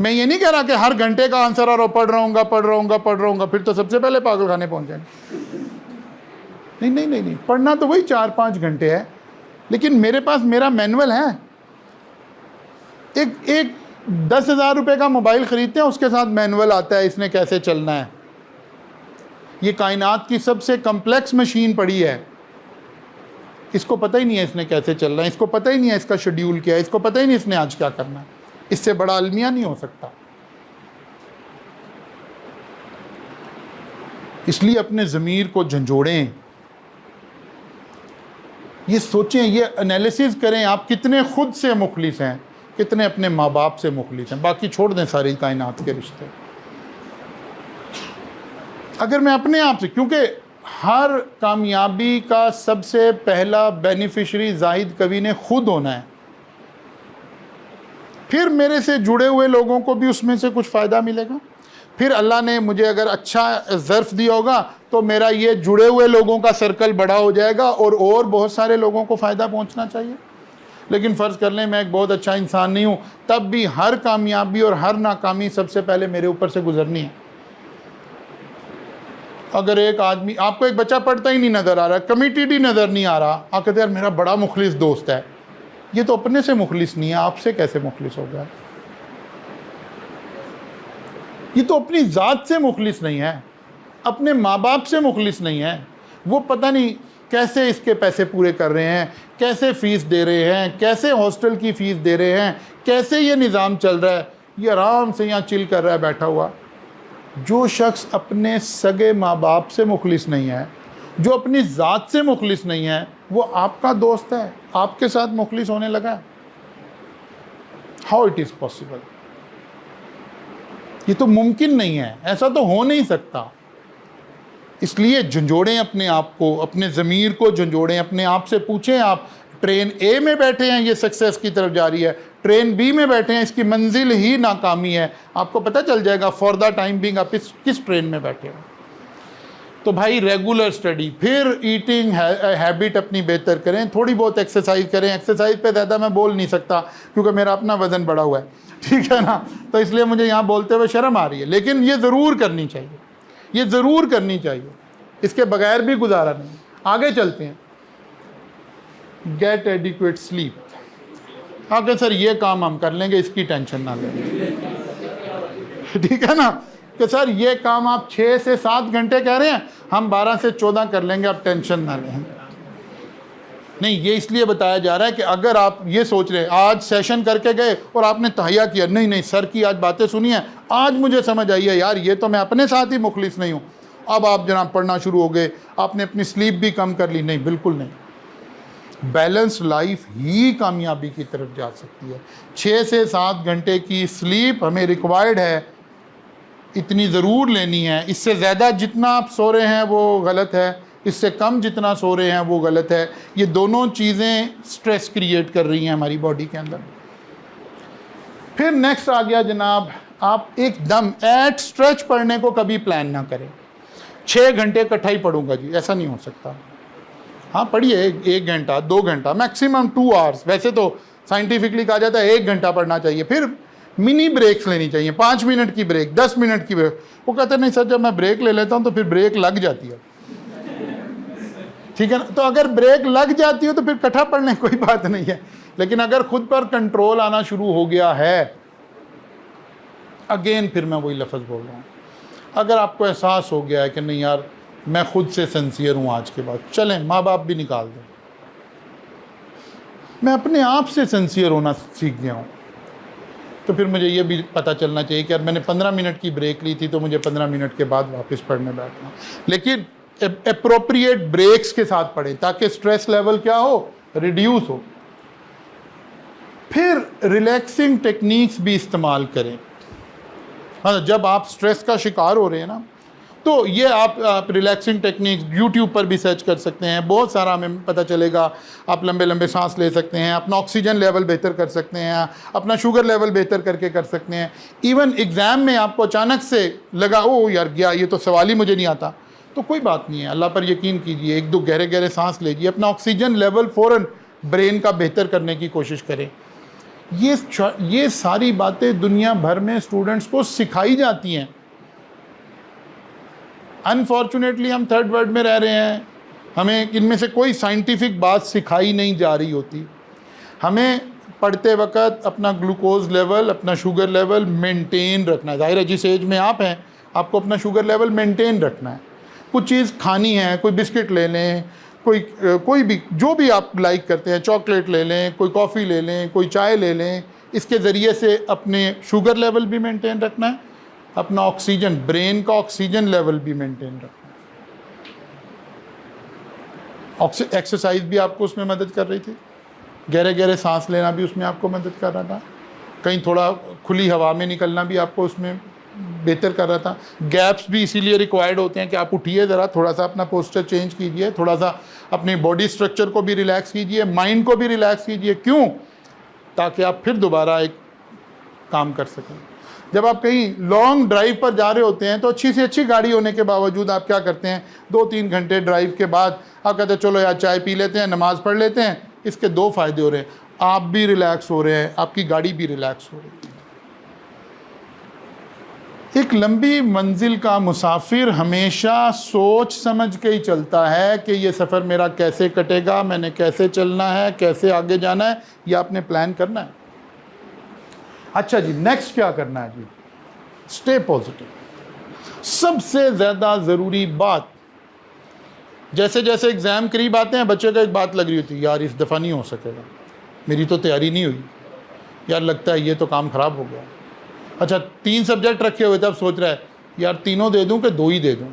मैं ये नहीं कह रहा कि हर घंटे का आंसर आ रहा हो पढ़ रहा हूँ, फिर तो सबसे पहले पागल खाने पहुँच जाएंगे। नहीं, पढ़ना तो वही 4-5 घंटे है, लेकिन मेरे पास मेरा मैनुअल है। एक 10,000 रुपये का मोबाइल ख़रीदते हैं, उसके साथ मैनुअल आता है इसने कैसे चलना है। ये कायनात की सबसे कम्प्लेक्स मशीन पड़ी है, इसको पता ही नहीं है इसने कैसे चलना है, इसको पता ही नहीं है इसका शेड्यूल क्या है, इसको पता ही नहीं इसने आज क्या करना है। इससे बड़ा अलमिया नहीं हो सकता। इसलिए अपने ज़मीर को झंझोड़ें, ये सोचें, ये एनालिसिस करें आप कितने खुद से मुखलिस हैं, कितने अपने माँ बाप से मुखलिस हैं, बाकी छोड़ दें सारी कायनात के रिश्ते। अगर मैं अपने आप से, क्योंकि हर कामयाबी का सबसे पहला बेनिफिशरी जाहिद कवि ने खुद होना है, फिर मेरे से जुड़े हुए लोगों को भी उसमें से कुछ फ़ायदा मिलेगा, फिर अल्लाह ने मुझे अगर अच्छा ज़र्फ़ दिया होगा तो मेरा ये जुड़े हुए लोगों का सर्कल बड़ा हो जाएगा और बहुत सारे लोगों को फ़ायदा पहुंचना चाहिए। लेकिन फ़र्ज़ कर लें मैं एक बहुत अच्छा इंसान नहीं हूँ, तब भी हर कामयाबी और हर नाकामी सबसे पहले मेरे ऊपर से गुजरनी है। अगर एक आदमी, आपको एक बच्चा पढ़ता ही नहीं नज़र आ रहा, कमिटेड ही नज़र नहीं आ रहा, आप कहते यार मेरा बड़ा मुखलिस दोस्त है, ये तो अपने से मुखलिस नहीं है, आपसे कैसे मुखलिस हो गया? ये तो अपनी ज़ात से मुखलिस नहीं है, अपने माँ बाप से मुखलिस नहीं है। वो पता नहीं कैसे इसके पैसे पूरे कर रहे हैं, कैसे फ़ीस दे रहे हैं, कैसे हॉस्टल की फ़ीस दे रहे हैं, कैसे ये निज़ाम चल रहा है, ये आराम से यहाँ चिल कर रहा है बैठा हुआ। जो शख्स अपने सगे माँ बाप से मुखलिस नहीं है, जो अपनी ज़ात से मुखलिस नहीं है, वो आपका दोस्त है, आपके साथ मुखलिस होने लगा है। How it is possible? ये तो मुमकिन नहीं है, ऐसा तो हो नहीं सकता। इसलिए झंझोड़ें अपने आप को, अपने ज़मीर को झंझोड़ें, अपने आप से पूछें, आप ट्रेन ए में बैठे हैं, ये सक्सेस की तरफ जा रही है, ट्रेन बी में बैठे हैं, इसकी मंजिल ही नाकामी है, आपको पता चल जाएगा फॉर द टाइम बिंग आप किस ट्रेन में बैठे हो। तो भाई रेगुलर स्टडी, फिर ईटिंग हैबिट अपनी बेहतर करें, थोड़ी बहुत एक्सरसाइज करें। एक्सरसाइज पे ज़्यादा मैं बोल नहीं सकता क्योंकि मेरा अपना वज़न बढ़ा हुआ है, ठीक है ना, तो इसलिए मुझे यहाँ बोलते हुए शर्म आ रही है, लेकिन ये ज़रूर करनी चाहिए, ये ज़रूर करनी चाहिए, इसके बगैर भी गुजारा नहीं। आगे चलते हैं। Get adequate sleep. आगे सर ये काम हम कर लेंगे, इसकी टेंशन ना लें, ठीक है ना, कि सर ये काम आप 6 से 7 घंटे कह रहे हैं, हम 12 से 14 कर लेंगे, आप टेंशन ना लें। नहीं, ये इसलिए बताया जा रहा है कि अगर आप ये सोच रहे हैं आज सेशन करके गए और आपने तहैया किया, नहीं नहीं सर की आज बातें सुनी है, आज मुझे समझ आई है यार ये तो मैं अपने साथ ही मुखलिस नहीं हूँ, अब आप जनाब पढ़ना शुरू हो गए, आपने अपनी स्लीप भी कम कर ली। नहीं, बिल्कुल नहीं। बैलेंस्ड लाइफ ही कामयाबी की तरफ जा सकती है। 6 से 7 घंटे की स्लीप हमें रिक्वायर्ड है, इतनी ज़रूर लेनी है। इससे ज़्यादा जितना आप सो रहे हैं वो गलत है, इससे कम जितना सो रहे हैं वो गलत है। ये दोनों चीज़ें स्ट्रेस क्रिएट कर रही हैं हमारी बॉडी के अंदर। फिर नेक्स्ट आ गया जनाब, आप एकदम एट स्ट्रेच पढ़ने को कभी प्लान ना करें। 6 घंटे इकट्ठा ही पढ़ूंगा जी, ऐसा नहीं हो सकता। हाँ पढ़िए, 1 घंटा 2 घंटा मैक्सिमम 2 आवर्स। वैसे तो साइंटिफिकली कहा जाता है 1 घंटा पढ़ना चाहिए, फिर मिनी ब्रेक्स लेनी चाहिए, 5 मिनट की ब्रेक, 10 मिनट की ब्रेक। वो कहते नहीं सर जब मैं ब्रेक ले लेता हूँ तो फिर ब्रेक लग जाती है, ठीक है ना। तो अगर ब्रेक लग जाती है तो फिर इकट्ठा पढ़ने कोई बात नहीं है, लेकिन अगर खुद पर कंट्रोल आना शुरू हो गया है, अगेन फिर मैं वही लफ्ज़ बोल रहा हूँ, अगर आपको एहसास हो गया है कि नहीं यार मैं खुद से सिंसियर हूँ आज के बाद, चलें माँ बाप भी निकाल दें, मैं अपने आप से सिंसियर होना सीख गया हूँ, तो फिर मुझे ये भी पता चलना चाहिए कि यार मैंने 15 मिनट की ब्रेक ली थी तो मुझे 15 मिनट के बाद वापस पढ़ने बैठना। लेकिन एप्रोप्रिएट ब्रेक्स के साथ पढ़ें ताकि स्ट्रेस लेवल क्या हो, रिड्यूस हो। फिर रिलैक्सिंग टेक्निक्स भी इस्तेमाल करें। हाँ, जब आप स्ट्रेस का शिकार हो रहे हैं ना, तो ये आप रिलैक्सिंग टेक्निक्स यूट्यूब पर भी सर्च कर सकते हैं, बहुत सारा हमें पता चलेगा। आप लंबे लंबे सांस ले सकते हैं, अपना ऑक्सीजन लेवल बेहतर कर सकते हैं, अपना शुगर लेवल बेहतर करके कर सकते हैं। इवन एग्ज़ाम में आपको अचानक से लगा ओ यार गया, ये तो सवाल ही मुझे नहीं आता, तो कोई बात नहीं है, अल्लाह पर यकीन कीजिए, 1-2 गहरे गहरे सांस लीजिए, अपना ऑक्सीजन लेवल फ़ौरन ब्रेन का बेहतर करने की कोशिश करें। ये सारी बातें दुनिया भर में स्टूडेंट्स को सिखाई जाती हैं। अनफॉर्चुनेटली हम थर्ड वर्ल्ड में रह रहे हैं, हमें इनमें से कोई साइंटिफिक बात सिखाई नहीं जा रही होती। हमें पढ़ते वक्त अपना ग्लूकोज लेवल, अपना शुगर लेवल मेंटेन रखना है। ज़ाहिर है जिस एज में आप हैं आपको अपना शुगर लेवल मेंटेन रखना है। कुछ चीज़ खानी है, कोई बिस्किट ले लें, कोई भी जो भी आप लाइक करते हैं, चॉकलेट ले लें, कोई कॉफ़ी ले लें, कोई चाय ले लें, इसके ज़रिए से अपने शुगर लेवल भी मेंटेन रखना है, अपना ऑक्सीजन, ब्रेन का ऑक्सीजन लेवल भी मेंटेन रखना है। एक्सरसाइज भी आपको उसमें मदद कर रही थी, गहरे गहरे सांस लेना भी उसमें आपको मदद कर रहा था, कहीं थोड़ा खुली हवा में निकलना भी आपको उसमें बेहतर कर रहा था। गैप्स भी इसीलिए रिक्वायर्ड होते हैं कि आप उठिए ज़रा, थोड़ा सा अपना पोस्चर चेंज कीजिए, थोड़ा सा अपनी बॉडी स्ट्रक्चर को भी रिलैक्स कीजिए, माइंड को भी रिलैक्स कीजिए। क्यों? ताकि आप फिर दोबारा एक काम कर सकें। जब आप कहीं लॉन्ग ड्राइव पर जा रहे होते हैं तो अच्छी से अच्छी गाड़ी होने के बावजूद आप क्या करते हैं, 2-3 घंटे ड्राइव के बाद आप कहते हैं चलो यार चाय पी लेते हैं, नमाज़ पढ़ लेते हैं। इसके 2 फ़ायदे हो रहे हैं, आप भी रिलैक्स हो रहे हैं, आपकी गाड़ी भी रिलैक्स हो रही है। एक लंबी मंजिल का मुसाफिर हमेशा सोच समझ के ही चलता है कि ये सफ़र मेरा कैसे कटेगा, मैंने कैसे चलना है, कैसे आगे जाना है, ये आपने प्लान करना है। अच्छा जी, नेक्स्ट क्या करना है जी? Stay positive. सबसे ज़्यादा ज़रूरी बात, जैसे जैसे एग्ज़ाम करीब आते हैं बच्चे को एक बात लग रही होती है, यार इस दफ़ा नहीं हो सकेगा, मेरी तो तैयारी नहीं हुई, यार लगता है ये तो काम ख़राब हो गया। अच्छा 3 सब्जेक्ट रखे हुए थे, अब सोच रहा है यार तीनों दे दूं कि 2 ही दे दूं।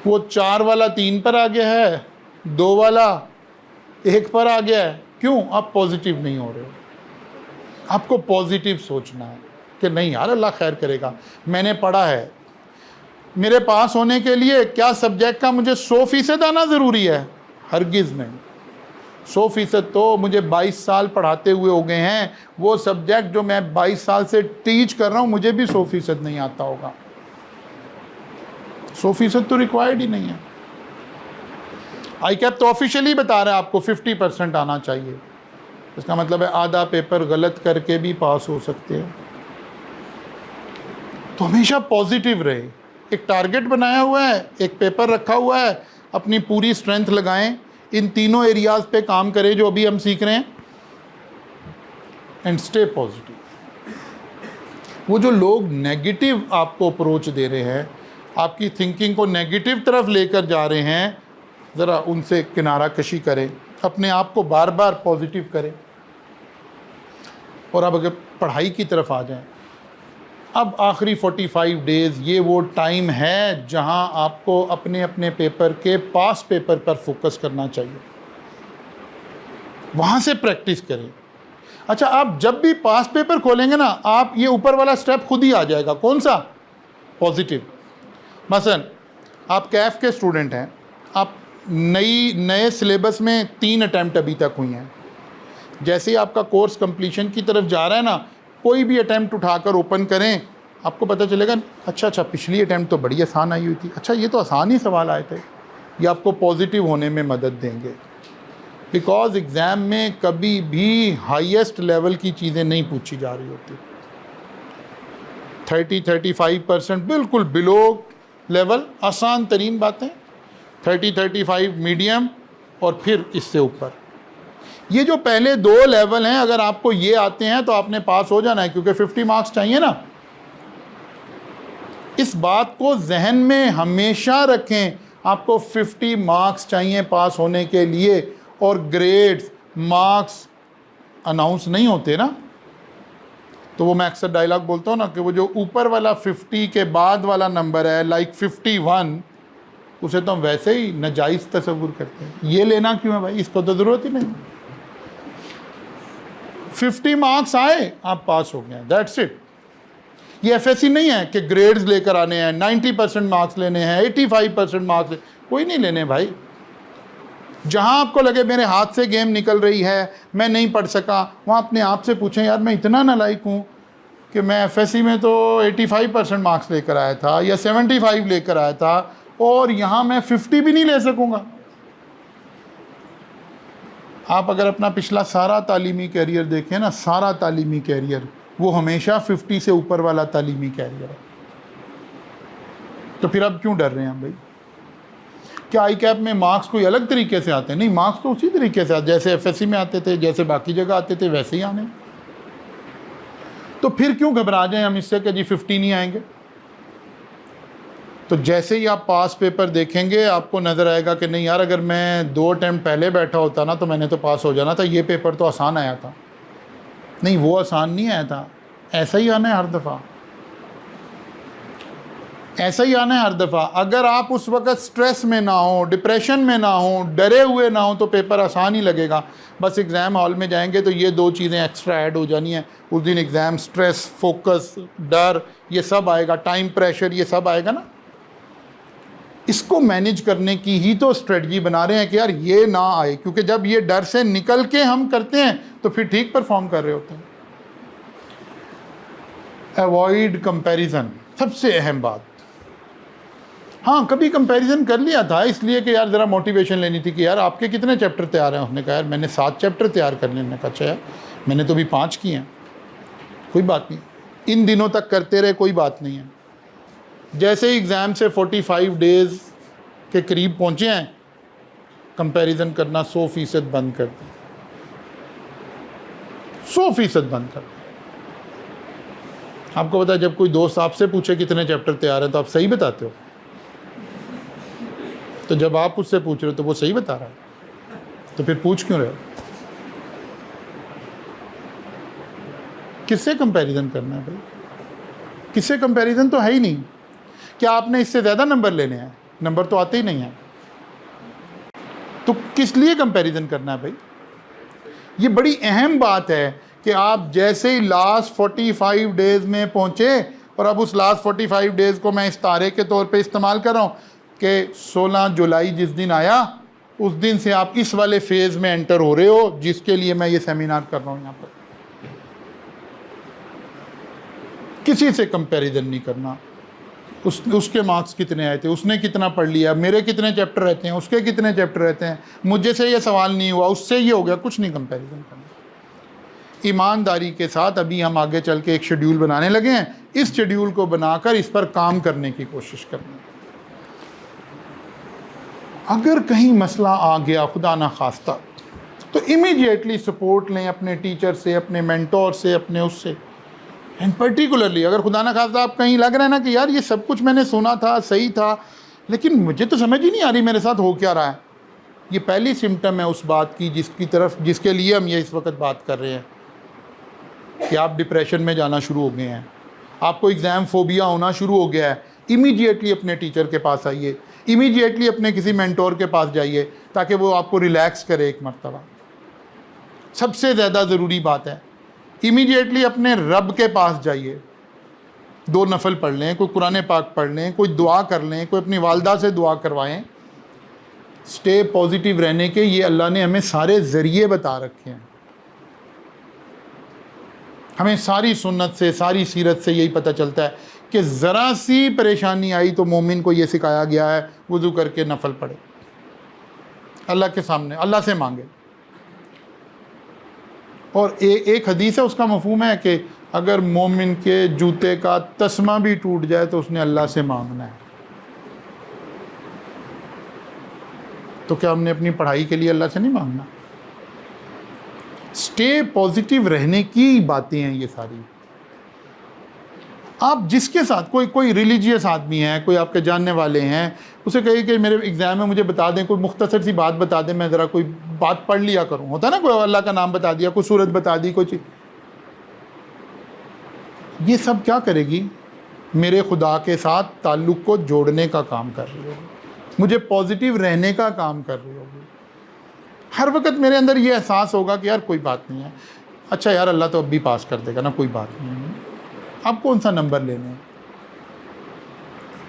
वो 4 वाला 3 पर आ गया है, 2 वाला 1 पर आ गया है। क्यों? आप पॉजिटिव नहीं हो रहे हो। आपको पॉजिटिव सोचना है कि नहीं यार अल्लाह खैर करेगा। मैंने पढ़ा है, मेरे पास होने के लिए क्या सब्जेक्ट का मुझे 100% आना ज़रूरी है? हरगिज़ नहीं। 100% तो मुझे 22 साल पढ़ाते हुए हो गए हैं, वो सब्जेक्ट जो मैं 22 साल से टीच कर रहा हूँ मुझे भी 100% नहीं आता होगा। 100% तो रिक्वायर्ड ही नहीं है। ICAP तो ऑफिशियली बता रहा है आपको 50% आना चाहिए। इसका मतलब है आधा पेपर गलत करके भी पास हो सकते हैं। तो हमेशा पॉजिटिव रहे। एक टारगेट बनाया हुआ है, एक पेपर रखा हुआ है, अपनी पूरी स्ट्रेंथ लगाएं, इन तीनों एरियाज पे काम करें जो अभी हम सीख रहे हैं, एंड स्टे पॉजिटिव। वो जो लोग नेगेटिव आपको अप्रोच दे रहे हैं, आपकी थिंकिंग को नेगेटिव तरफ लेकर जा रहे हैं, ज़रा उनसे किनारा कशी करें, अपने आप को बार बार पॉजिटिव करें। और अब अगर पढ़ाई की तरफ आ जाएं, अब आखिरी 45 डेज़ ये वो टाइम है जहां आपको अपने अपने पेपर के पास पेपर पर फोकस करना चाहिए, वहां से प्रैक्टिस करें। अच्छा, आप जब भी पास पेपर खोलेंगे ना, आप ये ऊपर वाला स्टेप खुद ही आ जाएगा। कौन सा? पॉजिटिव। मसलन आप कैफ के स्टूडेंट हैं, आप नए सिलेबस में 3 अटैम्प्ट अभी तक हुई हैं। जैसे ही आपका कोर्स कंप्लीशन की तरफ जा रहा है ना, कोई भी अटैम्प्ट उठाकर ओपन करें, आपको पता चलेगा अच्छा पिछली अटैम्प्ट तो बड़ी आसान आई हुई थी, अच्छा ये तो आसान ही सवाल आए थे। ये आपको पॉजिटिव होने में मदद देंगे। बिकॉज एग्ज़ाम में कभी भी हाईएस्ट लेवल की चीज़ें नहीं पूछी जा रही होती। 30-35% बिल्कुल बिलो लेवल आसान तरीन बातें, 30-35 मीडियम, और फिर इससे ऊपर। ये जो पहले 2 लेवल हैं, अगर आपको ये आते हैं तो आपने पास हो जाना है, क्योंकि 50 मार्क्स चाहिए ना। इस बात को जहन में हमेशा रखें, आपको 50 मार्क्स चाहिए पास होने के लिए, और ग्रेड्स मार्क्स अनाउंस नहीं होते ना। तो वो मैं अक्सर डायलॉग बोलता हूँ ना कि वो जो ऊपर वाला 50 के बाद वाला नंबर है, लाइक 51, उसे तो हम वैसे ही नाजायज़ तस्वुर करते हैं। ये लेना क्यों है भाई, इसको तो ज़रूरत ही नहीं। 50 मार्क्स आए, आप पास हो गए, दैट्स इट। ये FSC नहीं है कि ग्रेड्स लेकर आने हैं, 90% मार्क्स लेने हैं, 85% मार्क्स कोई नहीं लेने भाई। जहाँ आपको लगे मेरे हाथ से गेम निकल रही है, मैं नहीं पढ़ सका, वहाँ अपने आप से पूछें यार मैं इतना नालायक हूँ कि मैं FSC में तो 85% मार्क्स लेकर आया था या 75 लेकर आया था, और यहाँ मैं 50 भी नहीं ले सकूँगा। आप अगर अपना पिछला सारा तालीमी कैरियर देखें ना, सारा तालीमी कैरियर वो हमेशा 50 से ऊपर वाला तालीमी कैरियर है। तो फिर अब क्यों डर रहे हैं हम भाई? क्या ICAP में मार्क्स कोई अलग तरीके से आते हैं? नहीं, मार्क्स तो उसी तरीके से आते, जैसे FSC में आते थे, जैसे बाकी जगह आते थे, वैसे ही आने। तो फिर क्यों घबरा जाएं हम इससे कि जी 50 नहीं आएंगे? तो जैसे ही आप पास पेपर देखेंगे, आपको नज़र आएगा कि नहीं यार, अगर मैं 2 अटैम्प्ट पहले बैठा होता ना तो मैंने तो पास हो जाना था, ये पेपर तो आसान आया था। नहीं, वो आसान नहीं आया था, ऐसा ही आना है हर दफ़ा, ऐसा ही आना है हर दफ़ा। अगर आप उस वक़्त स्ट्रेस में ना हो, डिप्रेशन में ना हो, डरे हुए ना हो, तो पेपर आसान ही लगेगा। बस एग्ज़ाम हॉल में जाएंगे तो ये 2 चीज़ें एक्स्ट्रा ऐड हो जानी है। उस दिन एग्ज़ाम स्ट्रेस, फोकस, डर, ये सब आएगा, टाइम प्रेशर, ये सब आएगा ना। इसको मैनेज करने की ही तो स्ट्रेटजी बना रहे हैं कि यार ये ना आए, क्योंकि जब ये डर से निकल के हम करते हैं तो फिर ठीक परफॉर्म कर रहे होते हैं। अवॉइड कंपैरिजन, सबसे अहम बात। हाँ, कभी कंपैरिजन कर लिया था इसलिए कि यार ज़रा मोटिवेशन लेनी थी कि यार आपके कितने चैप्टर तैयार हैं। उसने कहा यार मैंने 7 चैप्टर तैयार कर लिए। मैंने कहा अच्छा यार मैंने तो अभी 5 किए हैं। कोई बात नहीं, इन दिनों तक करते रहे, कोई बात नहीं है। जैसे ही एग्ज़ाम से 45 डेज़ के करीब पहुँचे हैं, कंपैरिजन करना 100% बंद कर दें, 100% बंद कर दें। आपको पता है जब कोई दोस्त आपसे पूछे कितने चैप्टर तैयार हैं तो आप सही बताते हो, तो जब आप उससे पूछ रहे हो तो वो सही बता रहा है, तो फिर पूछ क्यों रहे हो? किससे कंपैरिजन करना है भाई? किससे कंपैरिजन तो है ही नहीं। क्या आपने इससे ज़्यादा नंबर लेने हैं? नंबर तो आते ही नहीं हैं, तो किस लिए कंपैरिजन करना है भाई? ये बड़ी अहम बात है कि आप जैसे ही लास्ट 45 डेज़ में पहुँचे, और अब उस लास्ट 45 डेज़ को मैं इस तारे के तौर पे इस्तेमाल कर रहा हूँ कि 16 जुलाई जिस दिन आया उस दिन से आप इस वाले फेज़ में एंटर हो रहे हो जिसके लिए मैं ये सेमिनार कर रहा हूँ यहाँ पर। किसी से कंपैरिजन नहीं करना। उसके मार्क्स कितने आए थे, उसने कितना पढ़ लिया, मेरे कितने चैप्टर रहते हैं, उसके कितने चैप्टर रहते हैं, मुझे से ये सवाल नहीं हुआ, उससे ये हो गया, कुछ नहीं कंपैरिजन करना। ईमानदारी के साथ अभी हम आगे चल के एक शेड्यूल बनाने लगे हैं, इस शेड्यूल को बनाकर इस पर काम करने की कोशिश करनी। अगर कहीं मसला आ गया खुदा ना खास्ता, तो इमीडिएटली सपोर्ट लें अपने टीचर से, अपने मेंटोर से, अपने उससे। एंड पर्टिकुलरली अगर खुदा ना खास्ता आप कहीं लग रहा है ना कि यार ये सब कुछ मैंने सुना था, सही था, लेकिन मुझे तो समझ ही नहीं आ रही मेरे साथ हो क्या रहा है, ये पहली सिम्टम है उस बात की जिसके लिए हम ये इस वक्त बात कर रहे हैं कि आप डिप्रेशन में जाना शुरू हो गए हैं, आपको एग्ज़ाम फोबिया होना शुरू हो गया है। इमीडिएटली अपने टीचर के पास आइए, इमीडिएटली अपने किसी मेंटोर के पास जाइए ताकि वो आपको रिलैक्स करे एक मरतबा। सबसे ज़्यादा ज़रूरी बात है, इमीडिएटली अपने रब के पास जाइए, 2 नफल पढ़ लें, कोई कुरान पाक पढ़ लें, कोई दुआ कर लें, कोई अपनी वालदा से दुआ करवाएं। स्टे पॉजिटिव रहने के ये अल्लाह ने हमें सारे ज़रिए बता रखे हैं। हमें सारी सुन्नत से, सारी सीरत से यही पता चलता है कि ज़रा सी परेशानी आई तो मोमिन को ये सिखाया गया है वुज़ू करके नफल पढ़े, अल्लाह के सामने अल्लाह से मांगे। और एक हदीस है, उसका मफहूम है कि अगर मोमिन के जूते का तस्मा भी टूट जाए तो उसने अल्लाह से मांगना है। तो क्या हमने अपनी पढ़ाई के लिए अल्लाह से नहीं मांगना? स्टे पॉजिटिव रहने की बातें हैं ये सारी। आप जिसके साथ कोई रिलीजियस आदमी है, कोई आपके जानने वाले हैं, उसे कहिए कि मेरे एग्ज़ाम में मुझे बता दें, कोई मुख्तसर सी बात बता दें, मैं ज़रा कोई बात पढ़ लिया करूं। होता है ना, कोई अल्लाह का नाम बता दिया, कोई सूरत बता दी, कोई चीज़। ये सब क्या करेगी? मेरे खुदा के साथ ताल्लुक़ को जोड़ने का काम कर रही होगी, मुझे पॉजिटिव रहने का काम कर रही होगी। हर वक्त मेरे अंदर ये एहसास होगा कि यार कोई बात नहीं है, अच्छा यार अल्लाह तो अब भी पास कर देगा ना, कोई बात नहीं है, अब कौन सा नंबर लेने हैं।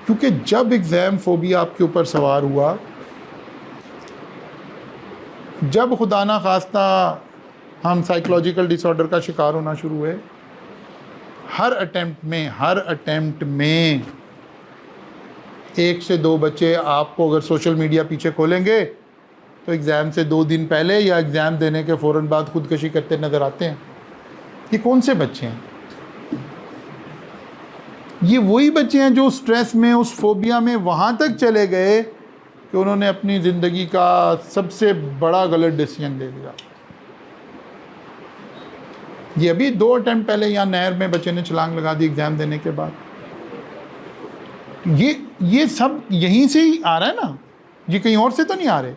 क्योंकि जब एग्ज़ाम फोबिया आपके ऊपर सवार हुआ, जब खुदा ना खास्ता हम साइकोलॉजिकल डिसऑर्डर का शिकार होना शुरू हुए, हर अटेम्प्ट में 1 से 2 बच्चे आपको अगर सोशल मीडिया पीछे खोलेंगे तो एग्ज़ाम से 2 दिन पहले या एग्ज़ाम देने के फ़ौरन बाद खुदकशी करते नज़र आते हैं। ये कौन से बच्चे हैं? ये वही बच्चे हैं जो स्ट्रेस में, उस फोबिया में वहाँ तक चले गए कि उन्होंने अपनी ज़िंदगी का सबसे बड़ा गलत डिसीजन ले लिया। ये अभी 2 अटेम्प्ट पहले यहाँ नहर में बच्चे ने छलांग लगा दी एग्ज़ाम देने के बाद। ये सब यहीं से ही आ रहा है ना, ये कहीं और से तो नहीं आ रहे।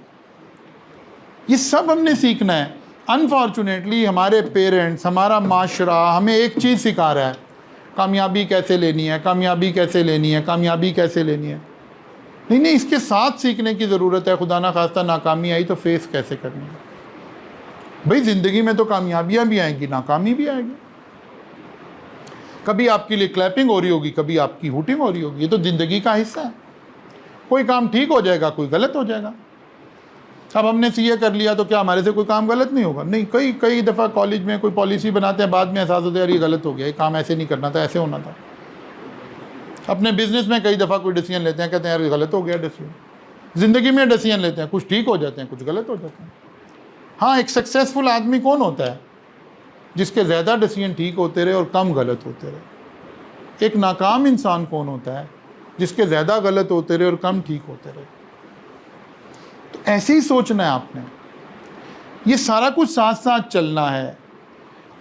ये सब हमने सीखना है। अनफॉर्चुनेटली हमारे पेरेंट्स, हमारा माशरा हमें एक चीज़ सिखा रहा है, कामयाबी कैसे लेनी है, कामयाबी कैसे लेनी है, कामयाबी कैसे लेनी है। नहीं, इसके साथ सीखने की ज़रूरत है, खुदा ना खास्ता नाकामी आई तो फेस कैसे करनी है। भाई ज़िंदगी में तो कामयाबियाँ भी आएंगी, नाकामी भी आएगी। कभी आपके लिए क्लैपिंग हो रही होगी, कभी आपकी हुटिंग हो रही होगी। ये तो ज़िंदगी का हिस्सा है। कोई काम ठीक हो जाएगा, कोई गलत हो जाएगा। अब हमने सीए कर लिया तो क्या हमारे से कोई काम गलत नहीं होगा? नहीं, कई दफ़ा कॉलेज में कोई पॉलिसी बनाते हैं, बाद में एहसास होता है यार ये गलत हो गया, ये काम ऐसे नहीं करना था, ऐसे होना था। अपने बिजनेस में कई दफ़ा कोई डिसीजन लेते हैं, कहते हैं यार ये गलत हो गया डिसीजन। ज़िंदगी में डिसीजन लेते हैं, कुछ ठीक हो जाते हैं, कुछ गलत हो जाते हैं। हाँ, एक सक्सेसफुल आदमी कौन होता है? जिसके ज़्यादा डिसीजन ठीक होते रहे और कम गलत होते रहे। एक नाकाम इंसान कौन होता है? जिसके ज़्यादा गलत होते रहे और कम ठीक होते रहे। तो ऐसे ही सोचना है आपने। ये सारा कुछ साथ साथ चलना है।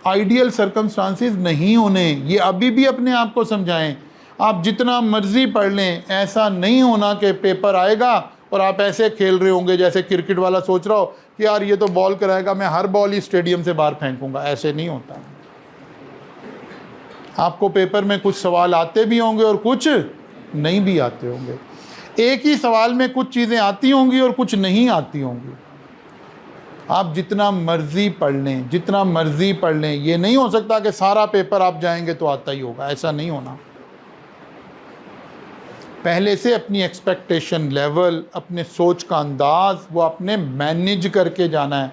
आइडियल सर्कमस्टांसेस नहीं होने, ये अभी भी अपने आप को समझाएं। आप जितना मर्जी पढ़ लें, ऐसा नहीं होना कि पेपर आएगा और आप ऐसे खेल रहे होंगे जैसे क्रिकेट वाला सोच रहा हो कि यार ये तो बॉल कराएगा, मैं हर बॉल ही स्टेडियम से बाहर फेंकूंगा। ऐसे नहीं होता। आपको पेपर में कुछ सवाल आते भी होंगे और कुछ नहीं भी आते होंगे। एक ही सवाल में कुछ चीज़ें आती होंगी और कुछ नहीं आती होंगी। आप जितना मर्जी पढ़ लें, जितना मर्जी पढ़ लें, ये नहीं हो सकता कि सारा पेपर आप जाएंगे तो आता ही होगा। ऐसा नहीं होना। पहले से अपनी एक्सपेक्टेशन लेवल, अपने सोच का अंदाज वो अपने मैनेज करके जाना है।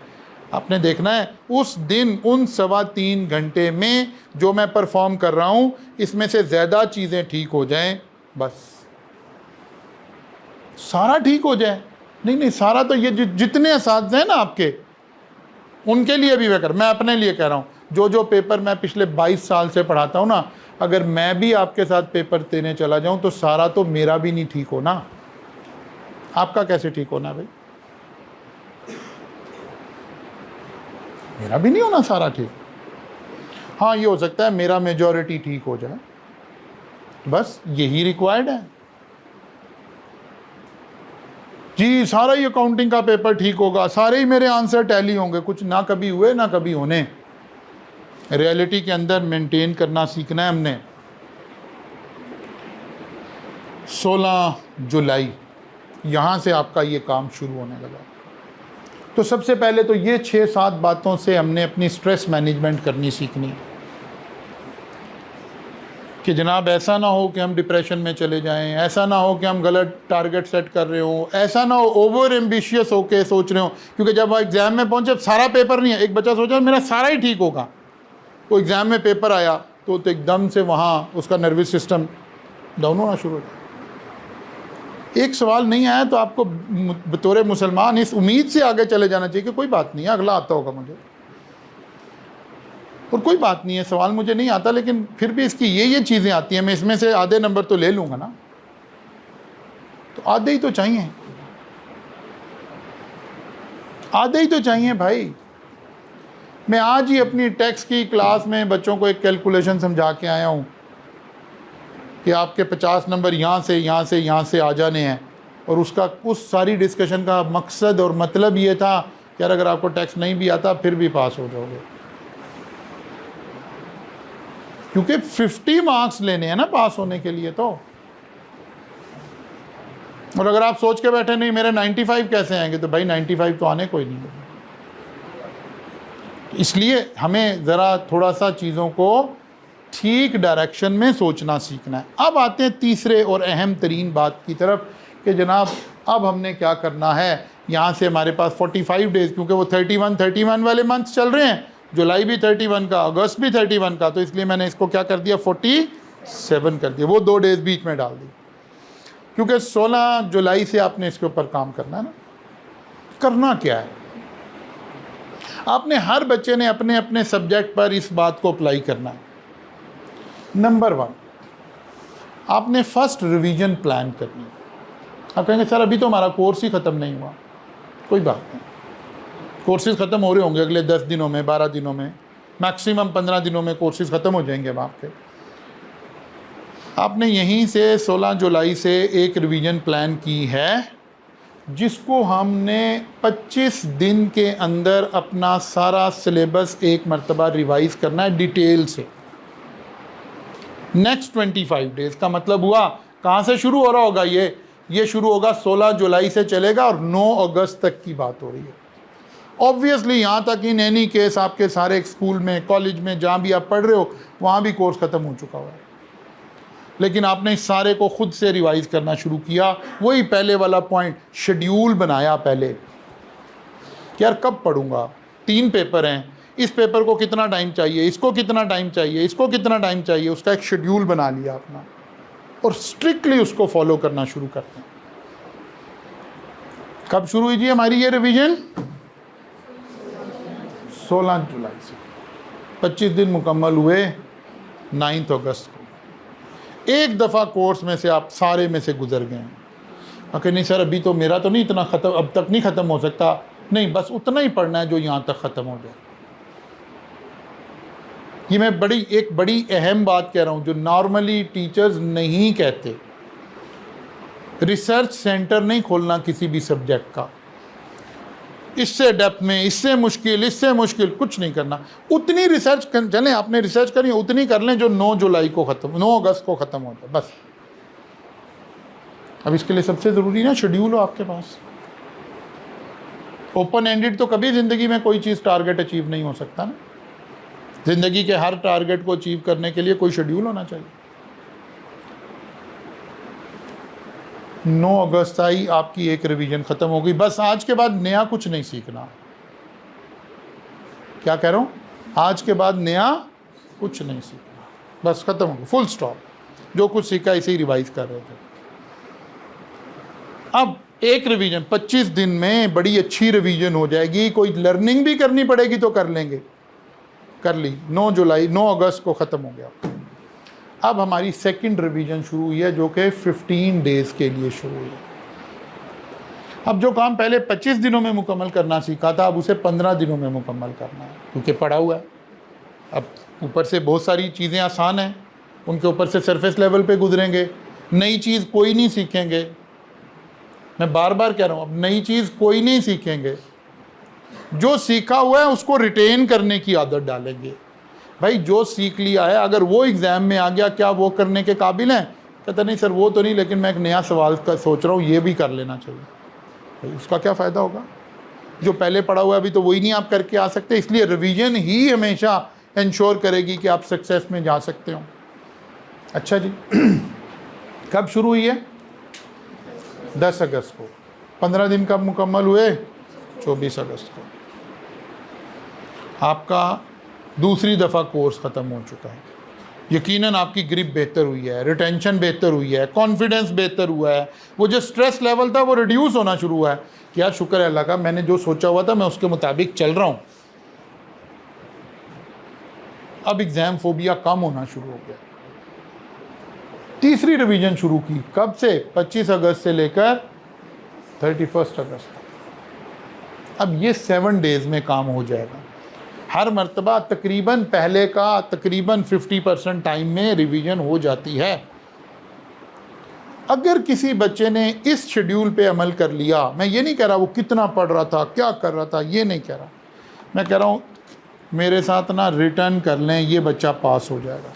आपने देखना है उस दिन उन 3.25 घंटे में जो मैं परफॉर्म कर रहा हूँ, इसमें से ज़्यादा चीज़ें ठीक हो जाएं, बस सारा ठीक हो जाए। नहीं, सारा तो ये जितने असातिज़े हैं ना आपके, उनके लिए भी मैं अपने लिए कह रहा हूँ। जो पेपर मैं पिछले 22 साल से पढ़ाता हूँ ना, अगर मैं भी आपके साथ पेपर देने चला जाऊँ तो सारा तो मेरा भी नहीं ठीक होना। आपका कैसे ठीक होना भाई? मेरा भी नहीं होना सारा ठीक। हाँ, ये हो सकता है मेरा मेजॉरिटी ठीक हो जाए, बस यही रिक्वायर्ड है जी। सारा ही अकाउंटिंग का पेपर ठीक होगा, सारे ही मेरे आंसर टैली होंगे, कुछ ना कभी हुए ना कभी होने। रियलिटी के अंदर मेंटेन करना सीखना है हमने। 16 जुलाई यहाँ से आपका ये काम शुरू होने लगा। तो सबसे पहले तो ये 6-7 बातों से हमने अपनी स्ट्रेस मैनेजमेंट करनी सीखनी कि जनाब ऐसा ना हो कि हम डिप्रेशन में चले जाएं, ऐसा ना हो कि हम गलत टारगेट सेट कर रहे हो, ऐसा ना हो ओवर एम्बिशियस होके सोच रहे हो। क्योंकि जब एग्ज़ाम में पहुंचे सारा पेपर नहीं है, एक बच्चा सोचा मेरा सारा ही ठीक होगा, तो एग्ज़ाम में पेपर आया तो एकदम से वहाँ उसका नर्वस सिस्टम डाउन होना शुरू हो गया। एक सवाल नहीं आया तो आपको बतौर मुसलमान इस उम्मीद से आगे चले जाना चाहिए कि कोई बात नहीं है, अगला आता होगा मुझे, और कोई बात नहीं है, सवाल मुझे नहीं आता लेकिन फिर भी इसकी ये चीज़ें आती हैं, मैं इसमें से आधे नंबर तो ले लूँगा ना। तो आधे ही तो चाहिए, आधे ही तो चाहिए भाई। मैं आज ही अपनी टैक्स की क्लास में बच्चों को एक कैलकुलेशन समझा के आया हूँ कि आपके 50 नंबर यहाँ से आ जाने हैं, और उसका उस सारी डिस्कशन का मकसद और मतलब ये था कि यार अगर आपको टैक्स नहीं भी आता फिर भी पास हो जाओगे, क्योंकि 50 मार्क्स लेने हैं ना पास होने के लिए। तो और अगर आप सोच के बैठे नहीं मेरे 95 कैसे आएंगे, तो भाई 95 तो आने कोई नहीं है। इसलिए हमें ज़रा थोड़ा सा चीज़ों को ठीक डायरेक्शन में सोचना सीखना है। अब आते हैं तीसरे और अहम तरीन बात की तरफ कि जनाब अब हमने क्या करना है। यहाँ से हमारे पास 45 डेज़, क्योंकि वो 31 वाले मंथ चल रहे हैं, जुलाई भी 31 का, अगस्त भी 31 का, तो इसलिए मैंने इसको क्या कर दिया 47 कर दिया, वो 2 डेज़ बीच में डाल दी, क्योंकि 16 जुलाई से आपने इसके ऊपर काम करना है ना। करना क्या है, आपने हर बच्चे ने अपने अपने सब्जेक्ट पर इस बात को अप्लाई करना है। नंबर 1, आपने फर्स्ट रिवीजन प्लान करनी है। आप कहेंगे सर अभी तो हमारा कोर्स ही ख़त्म नहीं हुआ। कोई बात नहीं, कोर्सेज़ ख़त्म हो रहे होंगे अगले 10 दिनों में, 12 दिनों में, मैक्सिमम 15 दिनों में कोर्सेज़ ख़त्म हो जाएंगे अब आपके। आपने यहीं से 16 जुलाई से एक रिवीजन प्लान की है, जिसको हमने 25 दिन के अंदर अपना सारा सिलेबस एक मरतबा रिवाइज़ करना है डिटेल से। नेक्स्ट 25 डेज़ का मतलब हुआ कहाँ से शुरू हो रहा होगा, ये शुरू होगा 16 जुलाई से चलेगा और 9 अगस्त तक की बात हो रही है। ऑब्वियसली यहाँ तक इन एनी केस आपके सारे स्कूल में, कॉलेज में, जहाँ भी आप पढ़ रहे हो वहाँ भी कोर्स ख़त्म हो चुका हुआ है, लेकिन आपने इस सारे को खुद से रिवाइज़ करना शुरू किया। वही पहले वाला पॉइंट, शेड्यूल बनाया पहले कि यार कब पढ़ूंगा, 3 पेपर हैं, इस पेपर को कितना टाइम चाहिए, इसको कितना टाइम चाहिए, इसको कितना टाइम चाहिए, उसका एक शेड्यूल बना लिया अपना और स्ट्रिक्टली उसको फॉलो करना शुरू करते हैं। कब शुरू हुई जी हमारी ये रिवीजन? 16 जुलाई से 25 दिन मुकम्मल हुए 9 अगस्त को। एक दफ़ा कोर्स में से आप सारे में से गुजर गए हैं। ओके नहीं सर, अभी तो मेरा तो नहीं इतना ख़त्म, अब तक नहीं ख़त्म हो सकता। नहीं, बस उतना ही पढ़ना है जो यहाँ तक ख़त्म हो जाए। ये मैं एक बड़ी अहम बात कह रहा हूँ जो नॉर्मली टीचर्स नहीं कहते। रिसर्च सेंटर नहीं खोलना किसी भी सब्जेक्ट का, इससे डेप्थ में, इससे मुश्किल कुछ नहीं करना। उतनी रिसर्च चलें, आपने रिसर्च करी उतनी कर लें जो 9 अगस्त को ख़त्म हो जाए बस। अब इसके लिए सबसे ज़रूरी ना शेड्यूल हो आपके पास। ओपन एंडेड तो कभी ज़िंदगी में कोई चीज़ टारगेट अचीव नहीं हो सकता ना। ज़िंदगी के हर टारगेट को अचीव करने के लिए कोई शेड्यूल होना चाहिए। 9 अगस्त आई, आपकी एक रिवीजन ख़त्म हो गई, बस आज के बाद नया कुछ नहीं सीखना। क्या कह रहा हूँ? आज के बाद नया कुछ नहीं सीखना, बस ख़त्म हो गया, फुल स्टॉप। जो कुछ सीखा इसे ही रिवाइज कर रहे थे। अब एक रिवीजन 25 दिन में बड़ी अच्छी रिवीजन हो जाएगी। कोई लर्निंग भी करनी पड़ेगी तो कर लेंगे, कर ली। 9 अगस्त को ख़त्म हो गया। अब हमारी सेकंड रिवीजन शुरू हुई है जो कि 15 डेज़ के लिए शुरू हुई है। अब जो काम पहले 25 दिनों में मुकम्मल करना सीखा था, अब उसे 15 दिनों में मुकम्मल करना है, क्योंकि पढ़ा हुआ है। अब ऊपर से बहुत सारी चीज़ें आसान हैं, उनके ऊपर से सरफेस लेवल पे गुजरेंगे। नई चीज़ कोई नहीं सीखेंगे, मैं बार बार कह रहा हूँ, अब नई चीज़ कोई नहीं सीखेंगे। जो सीखा हुआ है उसको रिटेन करने की आदत डालेंगे। भाई जो सीख लिया है, अगर वो एग्ज़ाम में आ गया, क्या वो करने के काबिल हैं? कहता नहीं सर वो तो नहीं, लेकिन मैं एक नया सवाल का सोच रहा हूँ, ये भी कर लेना चाहिए। भाई उसका क्या फ़ायदा होगा? जो पहले पढ़ा हुआ है अभी तो वही नहीं आप करके आ सकते। इसलिए रिवीजन ही हमेशा इंश्योर करेगी कि आप सक्सेस में जा सकते हो। अच्छा जी, कब शुरू हुई है? 10 अगस्त को। 15 दिन कब मुकम्मल हुए? 24 अगस्त को। आपका दूसरी दफ़ा कोर्स ख़त्म हो चुका है। यकीनन आपकी ग्रिप बेहतर हुई है, रिटेंशन बेहतर हुई है, कॉन्फिडेंस बेहतर हुआ है। वो जो स्ट्रेस लेवल था वो रिड्यूस होना शुरू हुआ है कि यार शुक्र है अल्लाह का, मैंने जो सोचा हुआ था मैं उसके मुताबिक चल रहा हूँ। अब एग्ज़ाम फोबिया कम होना शुरू हो गया। तीसरी रिवीजन शुरू की कब से? 25 अगस्त से लेकर 31 अगस्त तक। अब ये 7 डेज़ में काम हो जाएगा। हर मर्तबा तकरीबन पहले का तकरीबन 50% टाइम में रिवीजन हो जाती है। अगर किसी बच्चे ने इस शेड्यूल पे अमल कर लिया, मैं ये नहीं कह रहा वो कितना पढ़ रहा था, क्या कर रहा था, ये नहीं कह रहा। मैं कह रहा हूँ मेरे साथ ना रिटर्न कर लें, ये बच्चा पास हो जाएगा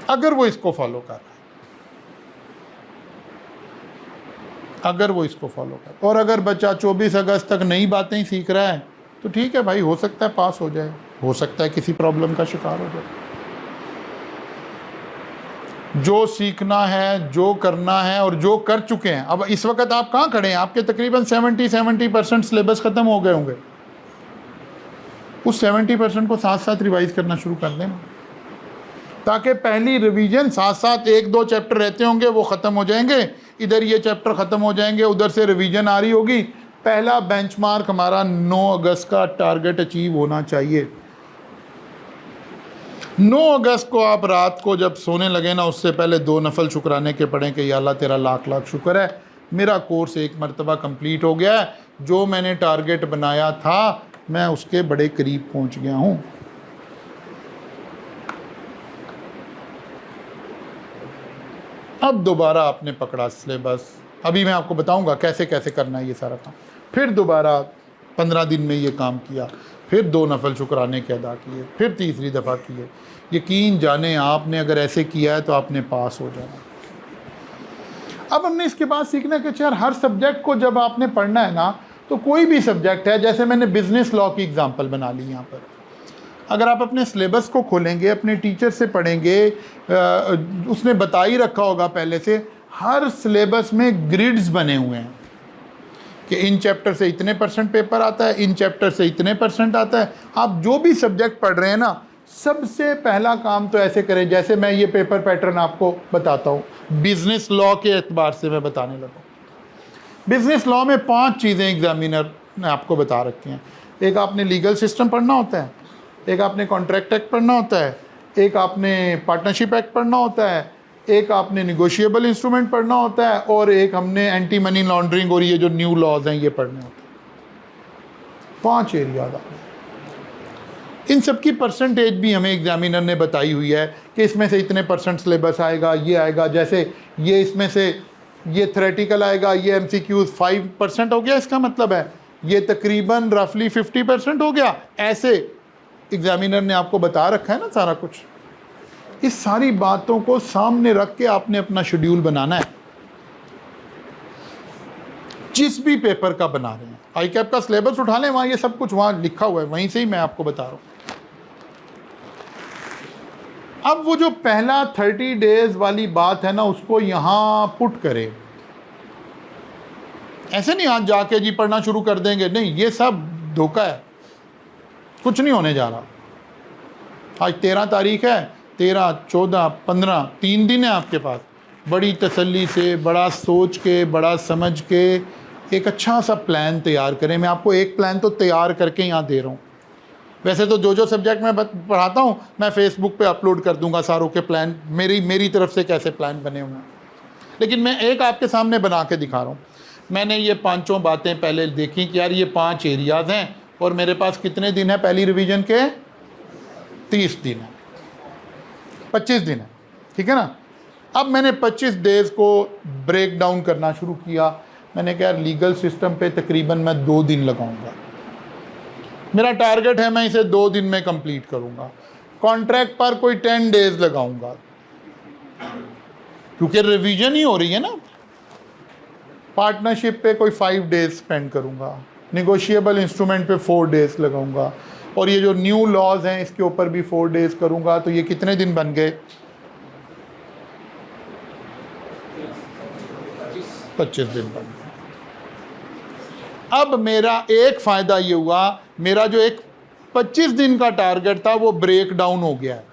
अगर वो इसको फॉलो कर रहा है, अगर वो इसको फॉलो कर। और अगर बच्चा 24 अगस्त तक नई बातें सीख रहा है तो ठीक है भाई, हो सकता है पास हो जाए, हो सकता है किसी प्रॉब्लम का शिकार हो जाए। जो सीखना है, जो करना है और जो कर चुके हैं। अब इस वक्त आप कहाँ खड़े हैं? आपके तकरीबन 70% सिलेबस ख़त्म हो गए होंगे। उस 70% को साथ साथ रिवाइज करना शुरू कर देना, ताकि पहली रिवीजन साथ साथ 1-2 चैप्टर रहते होंगे वो ख़त्म हो जाएंगे, इधर ये चैप्टर ख़त्म हो जाएंगे, उधर से रिवीजन आ रही होगी। पहला बेंचमार्क हमारा 9 अगस्त का टारगेट अचीव होना चाहिए। 9 अगस्त को आप रात को जब सोने लगे ना, उससे पहले 2 नफल शुक्राने के पढ़ें कि या अल्लाह तेरा लाख लाख शुक्र है, मेरा कोर्स एक मरतबा कंप्लीट हो गया है, जो मैंने टारगेट बनाया था मैं उसके बड़े करीब पहुंच गया हूं। अब दोबारा आपने पकड़ा सिलेबस। अभी मैं आपको बताऊंगा कैसे कैसे करना है ये सारा काम। फिर दोबारा 15 दिन में ये काम किया, फिर 2 नफल शुक्राने के अदा किए, फिर तीसरी दफ़ा किए। यकीन जाने आपने अगर ऐसे किया है तो आपने पास हो जाना। अब हमने इसके बाद सीखना है कि यार हर सब्जेक्ट को जब आपने पढ़ना है ना, तो कोई भी सब्जेक्ट है, जैसे मैंने बिज़नेस लॉ की एग्ज़ाम्पल बना ली यहाँ पर। अगर आप अपने सिलेबस को खोलेंगे, अपने टीचर से पढ़ेंगे, उसने बता ही रखा होगा पहले से, हर सिलेबस में ग्रिड्स बने हुए हैं कि इन चैप्टर से इतने % पेपर आता है, इन चैप्टर से इतने % आता है। आप जो भी सब्जेक्ट पढ़ रहे हैं ना, सबसे पहला काम तो ऐसे करें जैसे मैं ये पेपर पैटर्न आपको बताता हूँ, बिजनेस लॉ के एतबार से मैं बताने लगा। बिजनेस लॉ में 5 चीज़ें एग्जामिनर ने आपको बता रखी हैं। एक आपने लीगल सिस्टम पढ़ना होता है, एक आपने कॉन्ट्रैक्ट एक्ट पढ़ना होता है, एक आपने पार्टनरशिप एक्ट पढ़ना होता है, एक आपने निगोशिएबल इंस्ट्रूमेंट पढ़ना होता है, और एक हमने एंटी मनी लॉन्ड्रिंग और ये जो न्यू लॉज हैं ये पढ़ने होते हैं। 5 एरियाज आपने। इन सब की परसेंटेज भी हमें एग्जामिनर ने बताई हुई है कि इसमें से इतने % सिलेबस आएगा, ये आएगा। जैसे ये इसमें से ये थ्योरेटिकल आएगा, ये MCQs 5% हो गया, इसका मतलब है ये तकरीबन रफली 50% हो गया। ऐसे एग्जामिनर ने आपको बता रखा है ना सारा कुछ। इस सारी बातों को सामने रख के आपने अपना शेड्यूल बनाना है, जिस भी पेपर का बना रहे हैं। ICAP का सिलेबस उठा लें, वहाँ ये सब कुछ वहाँ लिखा हुआ है, वहीं से ही मैं आपको बता रहा हूँ। अब वो जो पहला 30 डेज वाली बात है ना, उसको यहाँ पुट करें। ऐसे नहीं आज जाके जी पढ़ना शुरू कर देंगे, नहीं, ये सब धोखा है, कुछ नहीं होने जा रहा। आज 13 तारीख है, 13, 14, 15, 3 दिन है आपके पास। बड़ी तसल्ली से, बड़ा सोच के, बड़ा समझ के एक अच्छा सा प्लान तैयार करें। मैं आपको एक प्लान तो तैयार करके यहाँ दे रहा हूँ। वैसे तो जो सब्जेक्ट मैं पढ़ाता हूँ मैं फेसबुक पे अपलोड कर दूंगा सारों के प्लान, मेरी तरफ से कैसे प्लान बने हुए हैं, लेकिन मैं एक आपके सामने बना के दिखा रहा हूँ। मैंने ये 5 बातें पहले देखी कि यार ये 5 एरियाज़ हैं और मेरे पास कितने दिन है पहली रिवीजन के? 30 दिन है, 25 दिन है, ठीक है ना। अब मैंने 25 डेज को ब्रेक डाउन करना शुरू किया। मैंने कहा यार लीगल सिस्टम पे तकरीबन मैं 2 दिन लगाऊंगा, मेरा टारगेट है मैं इसे 2 दिन में कंप्लीट करूंगा। कॉन्ट्रैक्ट पर कोई 10 डेज लगाऊंगा, क्योंकि रिवीजन ही हो रही है ना। पार्टनरशिप पे कोई 5 डेज स्पेंड करूंगा, निगोशिएबल इंस्ट्रूमेंट पे 4 डेज लगाऊंगा, और ये जो न्यू लॉज हैं इसके ऊपर भी 4 डेज करूंगा। तो ये कितने दिन बन गए? 25 दिन बन गए। अब मेरा एक फ़ायदा ये हुआ, मेरा जो एक 25 दिन का टारगेट था वो ब्रेक डाउन हो गया है।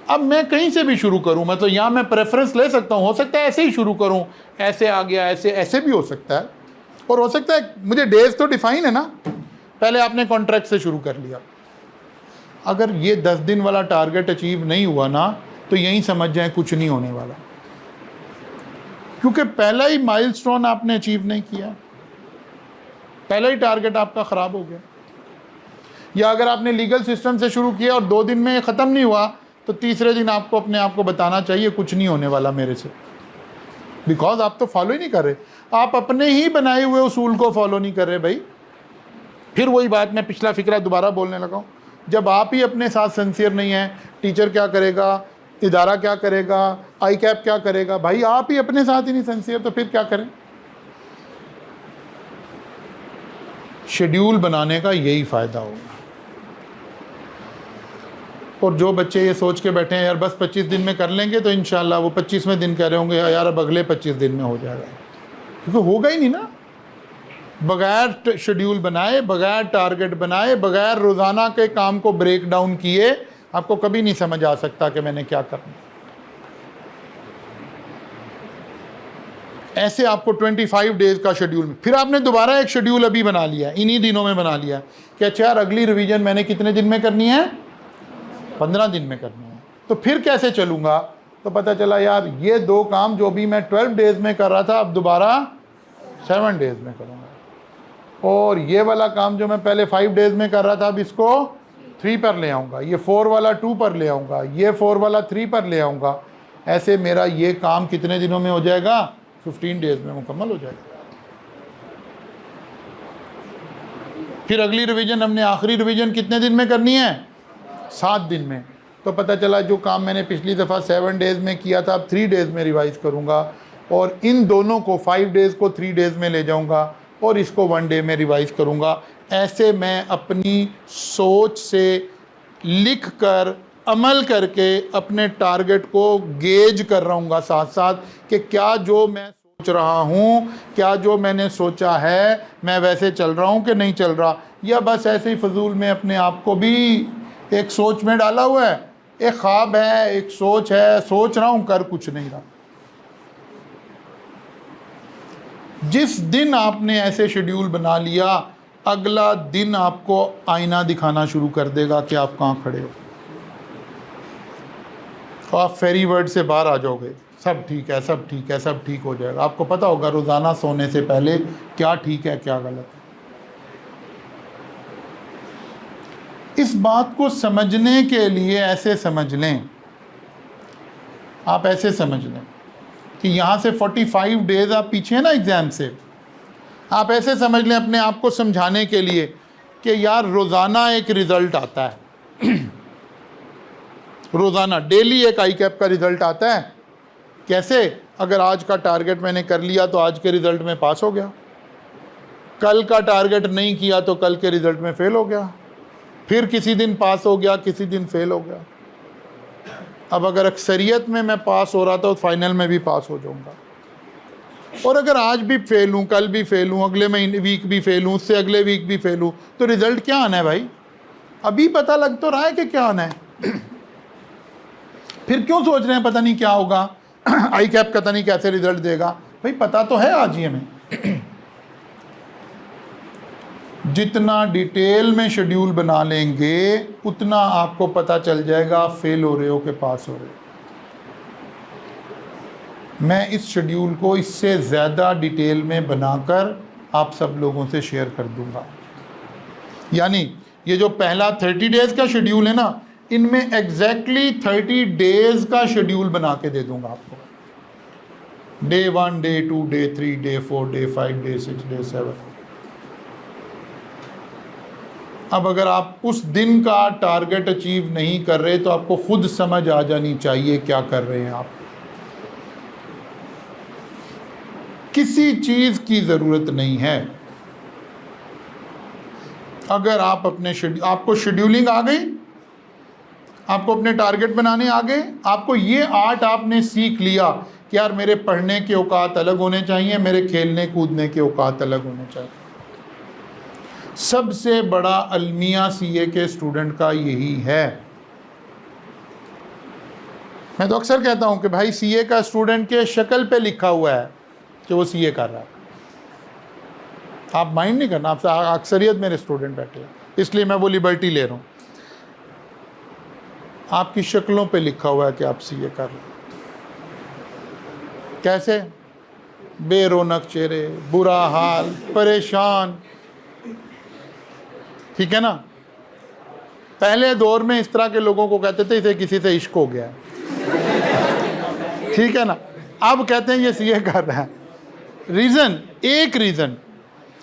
अब मैं कहीं से भी शुरू करूं, मतलब यहाँ मैं प्रेफरेंस ले सकता हूँ, हो सकता है ऐसे ही शुरू करूं, ऐसे आ गया, ऐसे भी हो सकता है, और हो सकता है मुझे डेज तो डिफाइन है ना। पहले आपने कॉन्ट्रैक्ट से शुरू कर लिया, अगर ये 10 दिन वाला टारगेट अचीव नहीं हुआ ना तो यहीं समझ जाए कुछ नहीं होने वाला, क्योंकि पहला ही माइलस्टोन आपने अचीव नहीं किया, पहला ही टारगेट आपका ख़राब हो गया। या अगर आपने लीगल सिस्टम से शुरू किया और 2 दिन में ख़त्म नहीं हुआ तो तीसरे दिन आपको अपने आप को बताना चाहिए कुछ नहीं होने वाला मेरे से, बिकॉज आप तो फॉलो ही नहीं कर रहे, आप अपने ही बनाए हुए उसूल को फॉलो नहीं कर रहे भाई। फिर वही बात, मैं पिछला फिक्रा दोबारा बोलने लगा हूँ, जब आप ही अपने साथ सिंसियर नहीं हैं, टीचर क्या करेगा, इदारा क्या करेगा, ICAP क्या करेगा? भाई आप ही अपने साथ ही नहीं सिंसियर, तो फिर क्या करें? शेड्यूल बनाने का यही फ़ायदा होगा। और जो बच्चे ये सोच के बैठे हैं यार बस 25 दिन में कर लेंगे, तो इंशाल्लाह वो 25वें दिन कह रहे होंगे यार अब अगले 25 दिन में हो जाएगा, क्योंकि होगा ही नहीं ना। बगैर शेड्यूल बनाए, बगैर टारगेट बनाए, बगैर रोज़ाना के काम को ब्रेक डाउन किए आपको कभी नहीं समझ आ सकता कि मैंने क्या करना। ऐसे आपको 25 डेज का शेड्यूल में, फिर आपने दोबारा एक शेड्यूल अभी बना लिया है, इन्हीं दिनों में बना लिया कि अच्छा यार अगली रिवीजन मैंने कितने दिन में करनी है? 15 दिन में करनी है। तो फिर कैसे चलूँगा? तो पता चला यार ये 2 काम जो भी मैं 12 डेज में कर रहा था अब दोबारा 7 डेज में करूँगा, और ये वाला काम जो मैं पहले 5 डेज में कर रहा था अब इसको 3 पर ले आऊँगा, ये 4 वाला 2 पर ले आऊँगा, ये 4 वाला 3 पर ले आऊँगा। ऐसे मेरा ये काम कितने दिनों में हो जाएगा? 15 डेज में मुकम्मल हो जाएगा। फिर अगली रिवीजन हमने आखिरी रिवीजन कितने दिन में करनी है? 7 दिन में। तो पता चला जो काम मैंने पिछली दफ़ा 7 डेज़ में किया था अब 3 डेज़ में रिवाइज़ करूँगा, और इन दोनों को 5 डेज़ को 3 डेज़ में ले जाऊँगा और इसको 1 डे में रिवाइज़ करूँगा। ऐसे मैं अपनी सोच से लिख कर अमल करके अपने टारगेट को गेज कर रहा हूँ साथ साथ कि क्या जो मैं सोच रहा हूँ, क्या जो मैंने सोचा है मैं वैसे चल रहा हूँ कि नहीं चल रहा, या बस ऐसे ही फजूल में अपने आप को भी एक सोच में डाला हुआ है, एक ख्वाब है, एक सोच है, सोच रहा हूँ, कर कुछ नहीं रहा। जिस दिन आपने ऐसे शेड्यूल बना लिया, अगला दिन आपको आईना दिखाना शुरू कर देगा कि आप कहाँ खड़े हो, तो आप फेरी वर्ड से बाहर आ जाओगे, सब ठीक है, सब ठीक है, सब ठीक हो जाएगा। आपको पता होगा रोज़ाना सोने से पहले क्या ठीक है क्या गलत है। इस बात को समझने के लिए ऐसे समझ लें, आप ऐसे समझ लें कि यहाँ से 45 डेज़ आप पीछे हैं ना एग्ज़ाम से, आप ऐसे समझ लें अपने आप को समझाने के लिए कि यार रोज़ाना एक रिज़ल्ट आता है रोज़ाना डेली एक आई कैप का रिज़ल्ट आता है। कैसे? अगर आज का टारगेट मैंने कर लिया तो आज के रिज़ल्ट में पास हो गया, कल का टारगेट नहीं किया तो कल के रिज़ल्ट में फ़ेल हो गया, फिर किसी दिन पास हो गया, किसी दिन फ़ेल हो गया। अब अगर अक्सरियत में मैं पास हो रहा था तो फाइनल में भी पास हो जाऊंगा, और अगर आज भी फेल हूँ, कल भी फेल हूँ, अगले महीने वीक भी फेल हूँ, उससे अगले वीक भी फेल हूँ, तो रिज़ल्ट क्या आना है भाई? अभी पता लग तो रहा है कि क्या आना है। फिर क्यों सोच रहे हैं पता नहीं क्या होगा, आई कैप पता नहीं कैसे रिजल्ट देगा? भाई पता तो है आज ही हमें। जितना डिटेल में शेड्यूल बना लेंगे उतना आपको पता चल जाएगा फेल हो रहे हो कि पास हो रहे हो। मैं इस शेड्यूल को इससे ज़्यादा डिटेल में बनाकर आप सब लोगों से शेयर कर दूंगा। यानी ये जो पहला 30 डेज़ का शेड्यूल है ना, इनमें एग्जैक्टली 30 डेज़ का शेड्यूल बना के दे दूंगा आपको। Day 1, day 2, day 3, day 4, day 5, day 6, day 7। अब अगर आप उस दिन का टारगेट अचीव नहीं कर रहे तो आपको खुद समझ आ जानी चाहिए क्या कर रहे हैं आप। किसी चीज़ की ज़रूरत नहीं है। अगर आप आपको शेड्यूलिंग आ गई, आपको अपने टारगेट बनाने आ गए, आपको ये आर्ट आपने सीख लिया कि यार मेरे पढ़ने के औकात अलग होने चाहिए, मेरे खेलने कूदने के औकात अलग होने चाहिए। सबसे बड़ा अलमिया सीए के स्टूडेंट का यही है। मैं तो अक्सर कहता हूं कि भाई सीए का स्टूडेंट के शक्ल पे लिखा हुआ है कि वो सीए कर रहा है। आप माइंड नहीं करना, आपसे अक्सरियत मेरे स्टूडेंट बैठे हैं इसलिए मैं वो लिबर्टी ले रहा हूँ। आपकी शक्लों पे लिखा हुआ है कि आप सीए कर रहे हैं। कैसे? बेरौनक चेहरे, बुरा हाल, परेशान, ठीक है ना। पहले दौर में इस तरह के लोगों को कहते थे इसे किसी से इश्क हो गया है, ठीक है ना। अब कहते हैं ये सीए कर रहा है। रीज़न, एक रीज़न,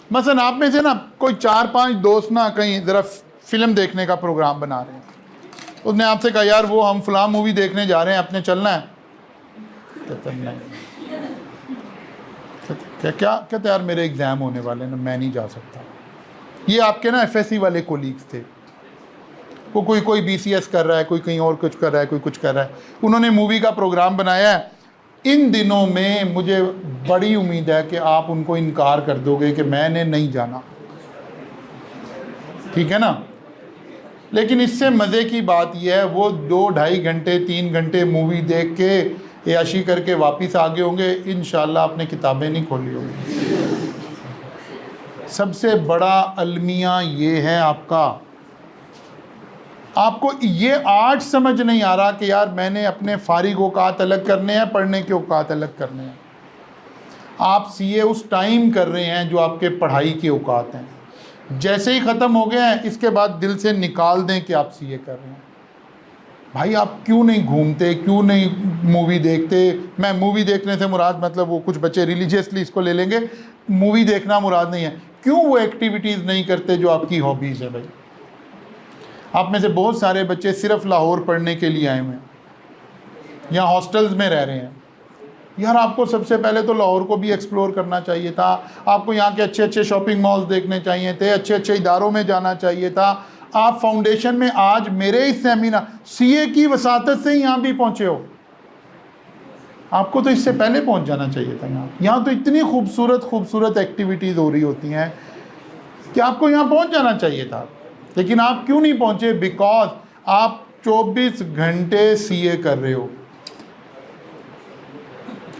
मसलन आप में से ना कोई 4-5 दोस्त ना कहीं ज़रा फिल्म देखने का प्रोग्राम बना रहे हैं, उसने आपसे कहा यार वो हम फलां मूवी देखने जा रहे हैं, अपने चलना है? कहते नहीं। क्या कहते यार मेरे एग्ज़ाम होने वाले हैं ना, मैं नहीं जा सकता। ये आपके ना एफएससी वाले कोलीग्स थे, वो कोई बीसीएस कर रहा है, कोई कहीं और कुछ कर रहा है, कोई कुछ कर रहा है, उन्होंने मूवी का प्रोग्राम बनाया है। इन दिनों में मुझे बड़ी उम्मीद है कि आप उनको इनकार कर दोगे कि मैंने नहीं जाना, ठीक है ना। लेकिन इससे मज़े की बात यह है वो 2-2.5 घंटे 3 घंटे मूवी देख के याशी करके वापस आ गए होंगे, इंशाल्लाह आपने किताबें नहीं खोली होंगी। सबसे बड़ा अलमिया ये है आपको ये आर्ट समझ नहीं आ रहा कि यार मैंने अपने फारिग औकात अलग करने हैं, पढ़ने के औकात अलग करने हैं। आप सीए उस टाइम कर रहे हैं जो आपके पढ़ाई के औकात हैं। जैसे ही ख़त्म हो गए हैं इसके बाद दिल से निकाल दें कि आप सीए कर रहे हैं। भाई आप क्यों नहीं घूमते, क्यों नहीं मूवी देखते? मैं मूवी देखने से मुराद, मतलब वो कुछ बच्चे रिलीजियसली इसको ले लेंगे, मूवी देखना मुराद नहीं है। क्यों वो एक्टिविटीज़ नहीं करते जो आपकी हॉबीज़ है? भाई आप में से बहुत सारे बच्चे सिर्फ लाहौर पढ़ने के लिए आए हुए हैं या हॉस्टल्स में रह रहे हैं। यार आपको सबसे पहले तो लाहौर को भी एक्सप्लोर करना चाहिए था, आपको यहाँ के अच्छे अच्छे शॉपिंग मॉल्स देखने चाहिए थे, अच्छे अच्छे इदारों में जाना चाहिए था। आप फाउंडेशन में आज मेरे इस सेमिनार सीए की वसातत से ही यहाँ भी पहुँचे हो। आपको तो इससे पहले पहुंच जाना चाहिए था। यहाँ तो इतनी खूबसूरत खूबसूरत एक्टिविटीज़ हो रही होती हैं कि आपको यहाँ पहुंच जाना चाहिए था, लेकिन आप क्यों नहीं पहुंचे? बिकॉज आप 24 घंटे सीए कर रहे हो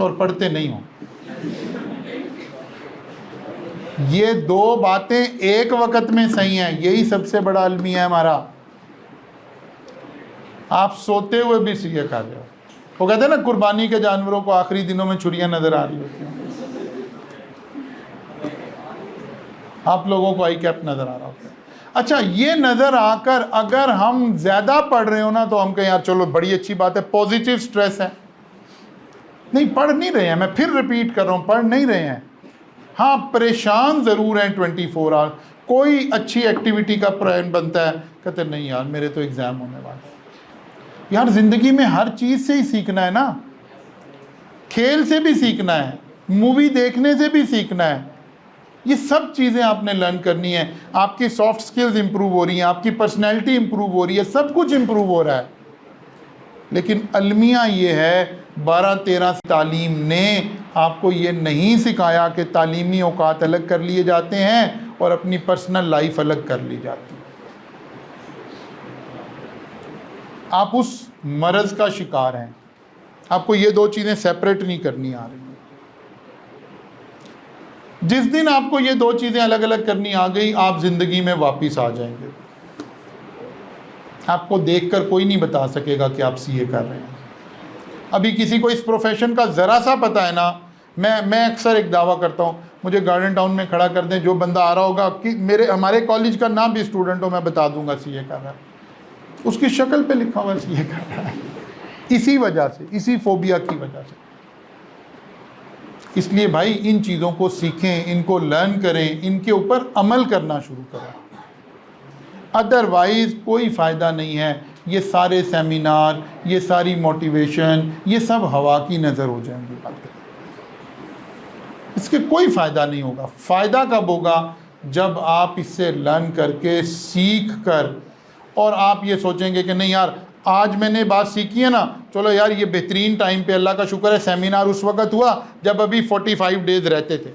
और पढ़ते नहीं हो। ये दो बातें एक वक्त में सही हैं, यही सबसे बड़ा अलमिया है हमारा। आप सोते हुए भी सीए कर रहे हो। वो कहते हैं ना, कुर्बानी के जानवरों को आखिरी दिनों में छुरियां नजर आ रही होती हैं, आप लोगों को आई कैप नजर आ रहा होता है। अच्छा, ये नजर आकर अगर हम ज्यादा पढ़ रहे हो ना, तो हम कहें यार चलो बड़ी अच्छी बात है, पॉजिटिव स्ट्रेस है। नहीं, पढ़ नहीं रहे हैं, मैं फिर रिपीट कर रहा हूं, पढ़ नहीं रहे हैं। हाँ, परेशान ज़रूर हैं 24 आवर। कोई अच्छी एक्टिविटी का प्लान बनता है, कहते नहीं यार मेरे तो एग्ज़ाम होने वाले हैं। यार ज़िंदगी में हर चीज़ से ही सीखना है ना, खेल से भी सीखना है, मूवी देखने से भी सीखना है। ये सब चीज़ें आपने लर्न करनी है। आपकी सॉफ्ट स्किल्स इंप्रूव हो रही हैं, आपकी पर्सनैलिटी इंप्रूव हो रही है, सब कुछ इंप्रूव हो रहा है। लेकिन अलमिया ये है, 12-13 तालीम ने आपको ये नहीं सिखाया कि तालीमी औकात अलग कर लिए जाते हैं और अपनी पर्सनल लाइफ अलग कर ली जाती है। आप उस मर्ज़ का शिकार हैं, आपको ये दो चीज़ें सेपरेट नहीं करनी आ रही हैं। जिस दिन आपको ये दो चीज़ें अलग अलग करनी आ गई, आप ज़िंदगी में वापस आ जाएंगे। आपको देखकर कोई नहीं बता सकेगा कि आप सीए कर रहे हैं। अभी किसी को इस प्रोफेशन का ज़रा सा पता है ना, मैं अक्सर एक दावा करता हूँ, मुझे गार्डन टाउन में खड़ा कर दें, जो बंदा आ रहा होगा कि हमारे कॉलेज का नाम भी स्टूडेंट हो, मैं बता दूंगा सीए कर रहा है। उसकी शक्ल पे लिखा हुआ सीए कर रहा है। इसी वजह से, इसी फोबिया की वजह से। इसलिए भाई इन चीज़ों को सीखें, इनको लर्न करें, इनके ऊपर अमल करना शुरू करें, अदरवाइज़ कोई फ़ायदा नहीं है। ये सारे सेमिनार, ये सारी मोटिवेशन, ये सब हवा की नज़र हो जाएंगी बातें, इसके कोई फ़ायदा नहीं होगा। फ़ायदा कब होगा? जब आप इससे लर्न करके, सीख कर, और आप ये सोचेंगे कि नहीं यार आज मैंने बात सीखी है ना, चलो यार ये बेहतरीन टाइम पे, अल्लाह का शुक्र है सेमिनार उस वक़्त हुआ जब अभी 45 डेज़ रहते थे,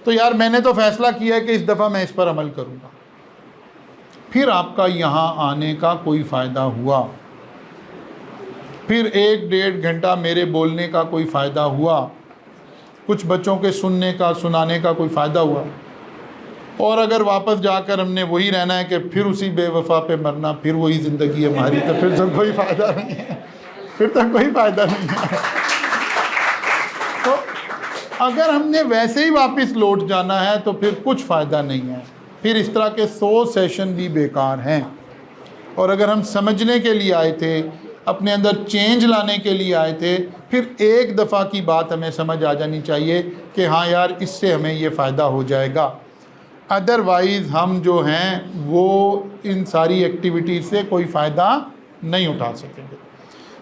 तो यार मैंने तो फ़ैसला किया है कि इस दफ़ा मैं इस पर अमल करूँगा। फिर आपका यहाँ आने का कोई फ़ायदा हुआ, फिर 1-1.5 घंटा मेरे बोलने का कोई फ़ायदा हुआ, कुछ बच्चों के सुनने का, सुनाने का कोई फ़ायदा हुआ। और अगर वापस जाकर हमने वही रहना है कि फिर उसी बेवफा पे मरना, फिर वही ज़िंदगी हमारी, तो फिर तो कोई फ़ायदा नहीं है, फिर तो कोई फ़ायदा नहीं है। तो अगर हमने वैसे ही वापस लौट जाना है तो फिर कुछ फ़ायदा नहीं है, फिर इस तरह के 100 सेशन भी बेकार हैं। और अगर हम समझने के लिए आए थे, अपने अंदर चेंज लाने के लिए आए थे, फिर एक दफ़ा की बात हमें समझ आ जानी चाहिए कि हाँ यार इससे हमें ये फ़ायदा हो जाएगा। अदरवाइज़ हम जो हैं वो इन सारी एक्टिविटीज़ से कोई फ़ायदा नहीं उठा सकेंगे।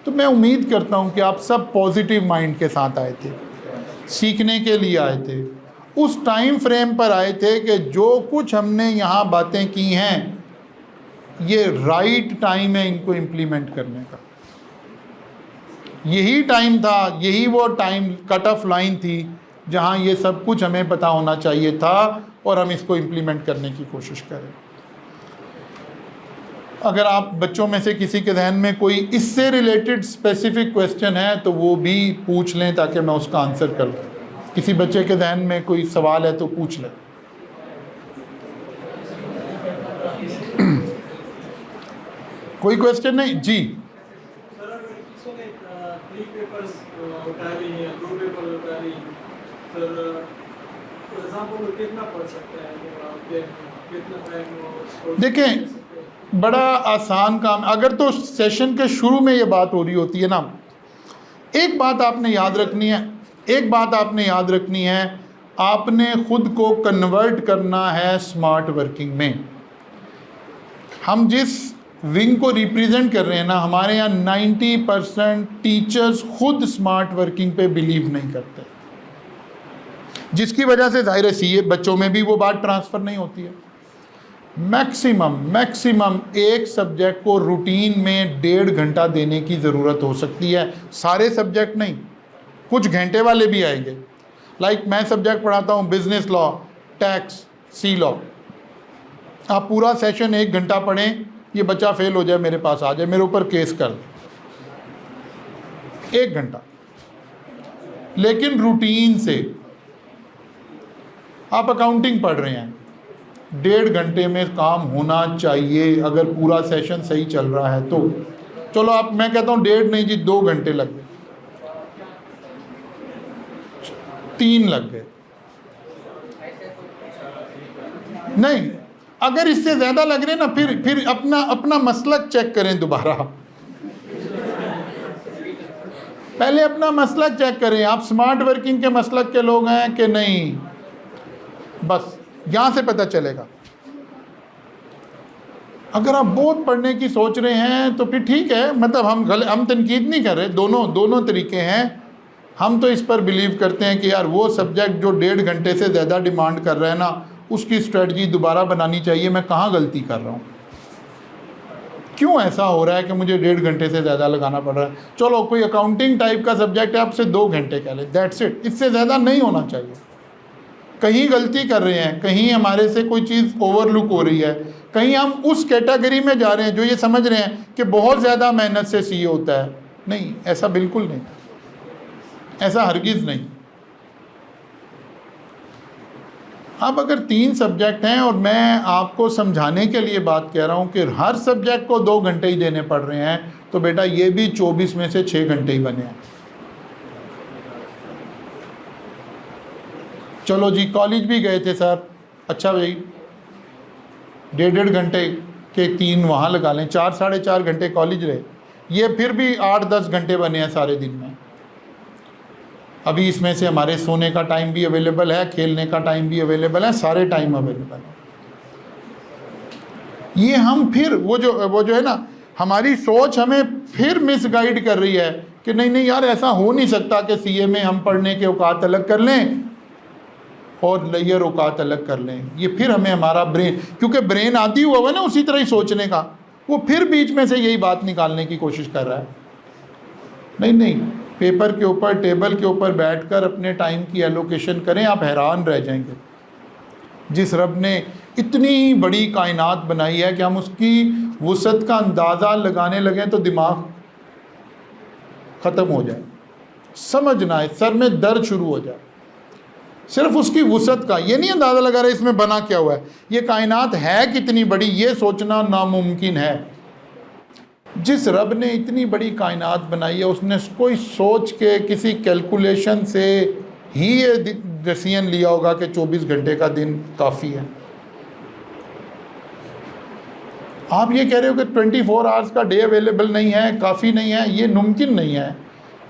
तो मैं उम्मीद करता हूँ कि आप सब पॉजिटिव माइंड के साथ आए थे, सीखने के लिए आए थे, उस टाइम फ्रेम पर आए थे कि जो कुछ हमने यहाँ बातें की हैं ये राइट टाइम है इनको इम्प्लीमेंट करने का। यही टाइम था, यही वो टाइम कट ऑफ लाइन थी जहाँ ये सब कुछ हमें पता होना चाहिए था और हम इसको इम्प्लीमेंट करने की कोशिश करें। अगर आप बच्चों में से किसी के ज़हन में कोई इससे रिलेटेड स्पेसिफिक क्वेश्चन है तो वो भी पूछ लें ताकि मैं उसका आंसर कर दूँ। किसी बच्चे के ज़हन में कोई सवाल है तो पूछ लें। कोई क्वेश्चन नहीं जी? देखें, बड़ा आसान काम। अगर तो सेशन के शुरू में ये बात हो रही होती है ना, एक बात आपने याद रखनी है, आपने ख़ुद को कन्वर्ट करना है स्मार्ट वर्किंग में। हम जिस विंग को रिप्रेजेंट कर रहे हैं ना, हमारे यहाँ 90% टीचर्स खुद स्मार्ट वर्किंग पे बिलीव नहीं करते, जिसकी वजह से ज़ाहिर है सीए बच्चों में भी वो बात ट्रांसफ़र नहीं होती है। मैक्सिमम एक सब्जेक्ट को रूटीन में 1.5 घंटा देने की ज़रूरत हो सकती है। सारे सब्जेक्ट नहीं, कुछ घंटे वाले भी आएंगे। लाइक मैं सब्जेक्ट पढ़ाता हूँ बिजनेस लॉ, टैक्स, सी लॉ। आप पूरा सेशन 1 घंटा पढ़ें, ये बच्चा फेल हो जाए मेरे पास आ जाए, मेरे ऊपर केस कर दे, 1 घंटा। लेकिन रूटीन से आप अकाउंटिंग पढ़ रहे हैं, 1.5 घंटे में काम होना चाहिए अगर पूरा सेशन सही चल रहा है तो। चलो आप, मैं कहता हूँ 1.5 नहीं जी, 2 घंटे लग गए, 3 लग गए। नहीं, अगर इससे ज़्यादा लग रहे ना, फिर अपना मसलक चेक करें दोबारा। पहले अपना मसलक चेक करें, आप स्मार्ट वर्किंग के मसलक के लोग हैं कि नहीं, बस यहाँ से पता चलेगा। अगर आप बहुत पढ़ने की सोच रहे हैं तो फिर ठीक है, मतलब हम तनकीद नहीं कर रहे, दोनों तरीके हैं। हम तो इस पर बिलीव करते हैं कि यार वो सब्जेक्ट जो 1.5 घंटे से ज़्यादा डिमांड कर रहा है ना, उसकी स्ट्रेटजी दोबारा बनानी चाहिए। मैं कहाँ गलती कर रहा हूँ, क्यों ऐसा हो रहा है कि मुझे 1.5 घंटे से ज़्यादा लगाना पड़ रहा है। चलो कोई अकाउंटिंग टाइप का सब्जेक्ट है, आपसे 2 घंटे कह लें, दैट्स इट, इससे ज़्यादा नहीं होना चाहिए। कहीं गलती कर रहे हैं, कहीं हमारे से कोई चीज़ ओवरलुक हो रही है, कहीं हम उस कैटेगरी में जा रहे हैं जो ये समझ रहे हैं कि बहुत ज़्यादा मेहनत से सीए होता है। नहीं, ऐसा बिल्कुल नहीं, ऐसा हरगिज़ नहीं। अब अगर 3 सब्जेक्ट हैं और मैं आपको समझाने के लिए बात कह रहा हूँ कि हर सब्जेक्ट को 2 घंटे ही देने पड़ रहे हैं, तो बेटा ये भी 24 में से 6 घंटे ही बने हैं। चलो जी, कॉलेज भी गए थे सर, अच्छा भाई 1.5 घंटे के 3 वहाँ लगा लें, 4 साढ़े 4 घंटे कॉलेज रहे, ये फिर भी 8-10 घंटे बने हैं सारे दिन में। अभी इसमें से हमारे सोने का टाइम भी अवेलेबल है, खेलने का टाइम भी अवेलेबल है, सारे टाइम अवेलेबल है। ये हम फिर वो जो है ना, हमारी सोच हमें फिर मिसगाइड कर रही है कि नहीं यार, ऐसा हो नहीं सकता कि सीए में हम पढ़ने के औकात अलग कर लें और लेयर औकात अलग कर लें। ये फिर हमें हमारा ब्रेन, क्योंकि ब्रेन आदि हुआ है ना उसी तरह ही सोचने का, वो फिर बीच में से यही बात निकालने की कोशिश कर रहा है। नहीं, पेपर के ऊपर, टेबल के ऊपर बैठकर अपने टाइम की एलोकेशन करें, आप हैरान रह जाएंगे। जिस रब ने इतनी बड़ी कायनात बनाई है कि हम उसकी वुसअत का अंदाज़ा लगाने लगें तो दिमाग ख़त्म हो जाए, समझ ना आए, सर में दर्द शुरू हो जाए। सिर्फ उसकी वुसअत का ये नहीं अंदाज़ा लगा रहे इसमें बना क्या हुआ है, ये कायनात है कितनी बड़ी, ये सोचना नामुमकिन है। जिस रब ने इतनी बड़ी कायनात बनाई है, उसने कोई सोच के किसी कैलकुलेशन से ही ये डिसीजन लिया होगा कि 24 घंटे का दिन काफ़ी है। आप ये कह रहे हो कि 24 आवर्स का डे अवेलेबल नहीं है, काफ़ी नहीं है, ये मुमकिन नहीं है।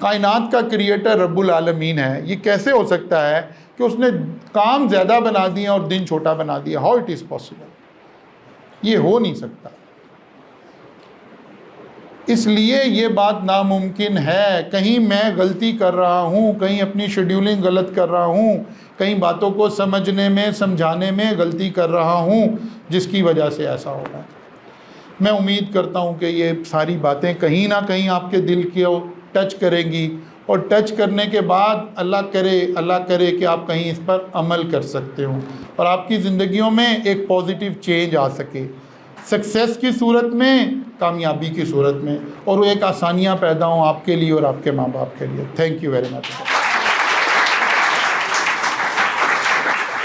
कायनात का क्रिएटर रब्बुल आलमीन है, ये कैसे हो सकता है कि उसने काम ज़्यादा बना दिया और दिन छोटा बना दिया? How it is possible? ये हो नहीं सकता। इसलिए ये बात नामुमकिन है। कहीं मैं गलती कर रहा हूँ, कहीं अपनी शेड्यूलिंग गलत कर रहा हूँ, कहीं बातों को समझने में, समझाने में गलती कर रहा हूँ, जिसकी वजह से ऐसा हो रहा है। मैं उम्मीद करता हूँ कि ये सारी बातें कहीं ना कहीं आपके दिल को टच करेंगी, और टच करने के बाद अल्लाह करे कि आप कहीं इस पर अमल कर सकते हो और आपकी ज़िंदगियों में एक पॉजिटिव चेंज आ सके, सक्सेस की सूरत में, कामयाबी की सूरत में, और वो एक आसानियाँ पैदा हों आपके लिए और आपके माँ बाप के लिए। Thank you very much.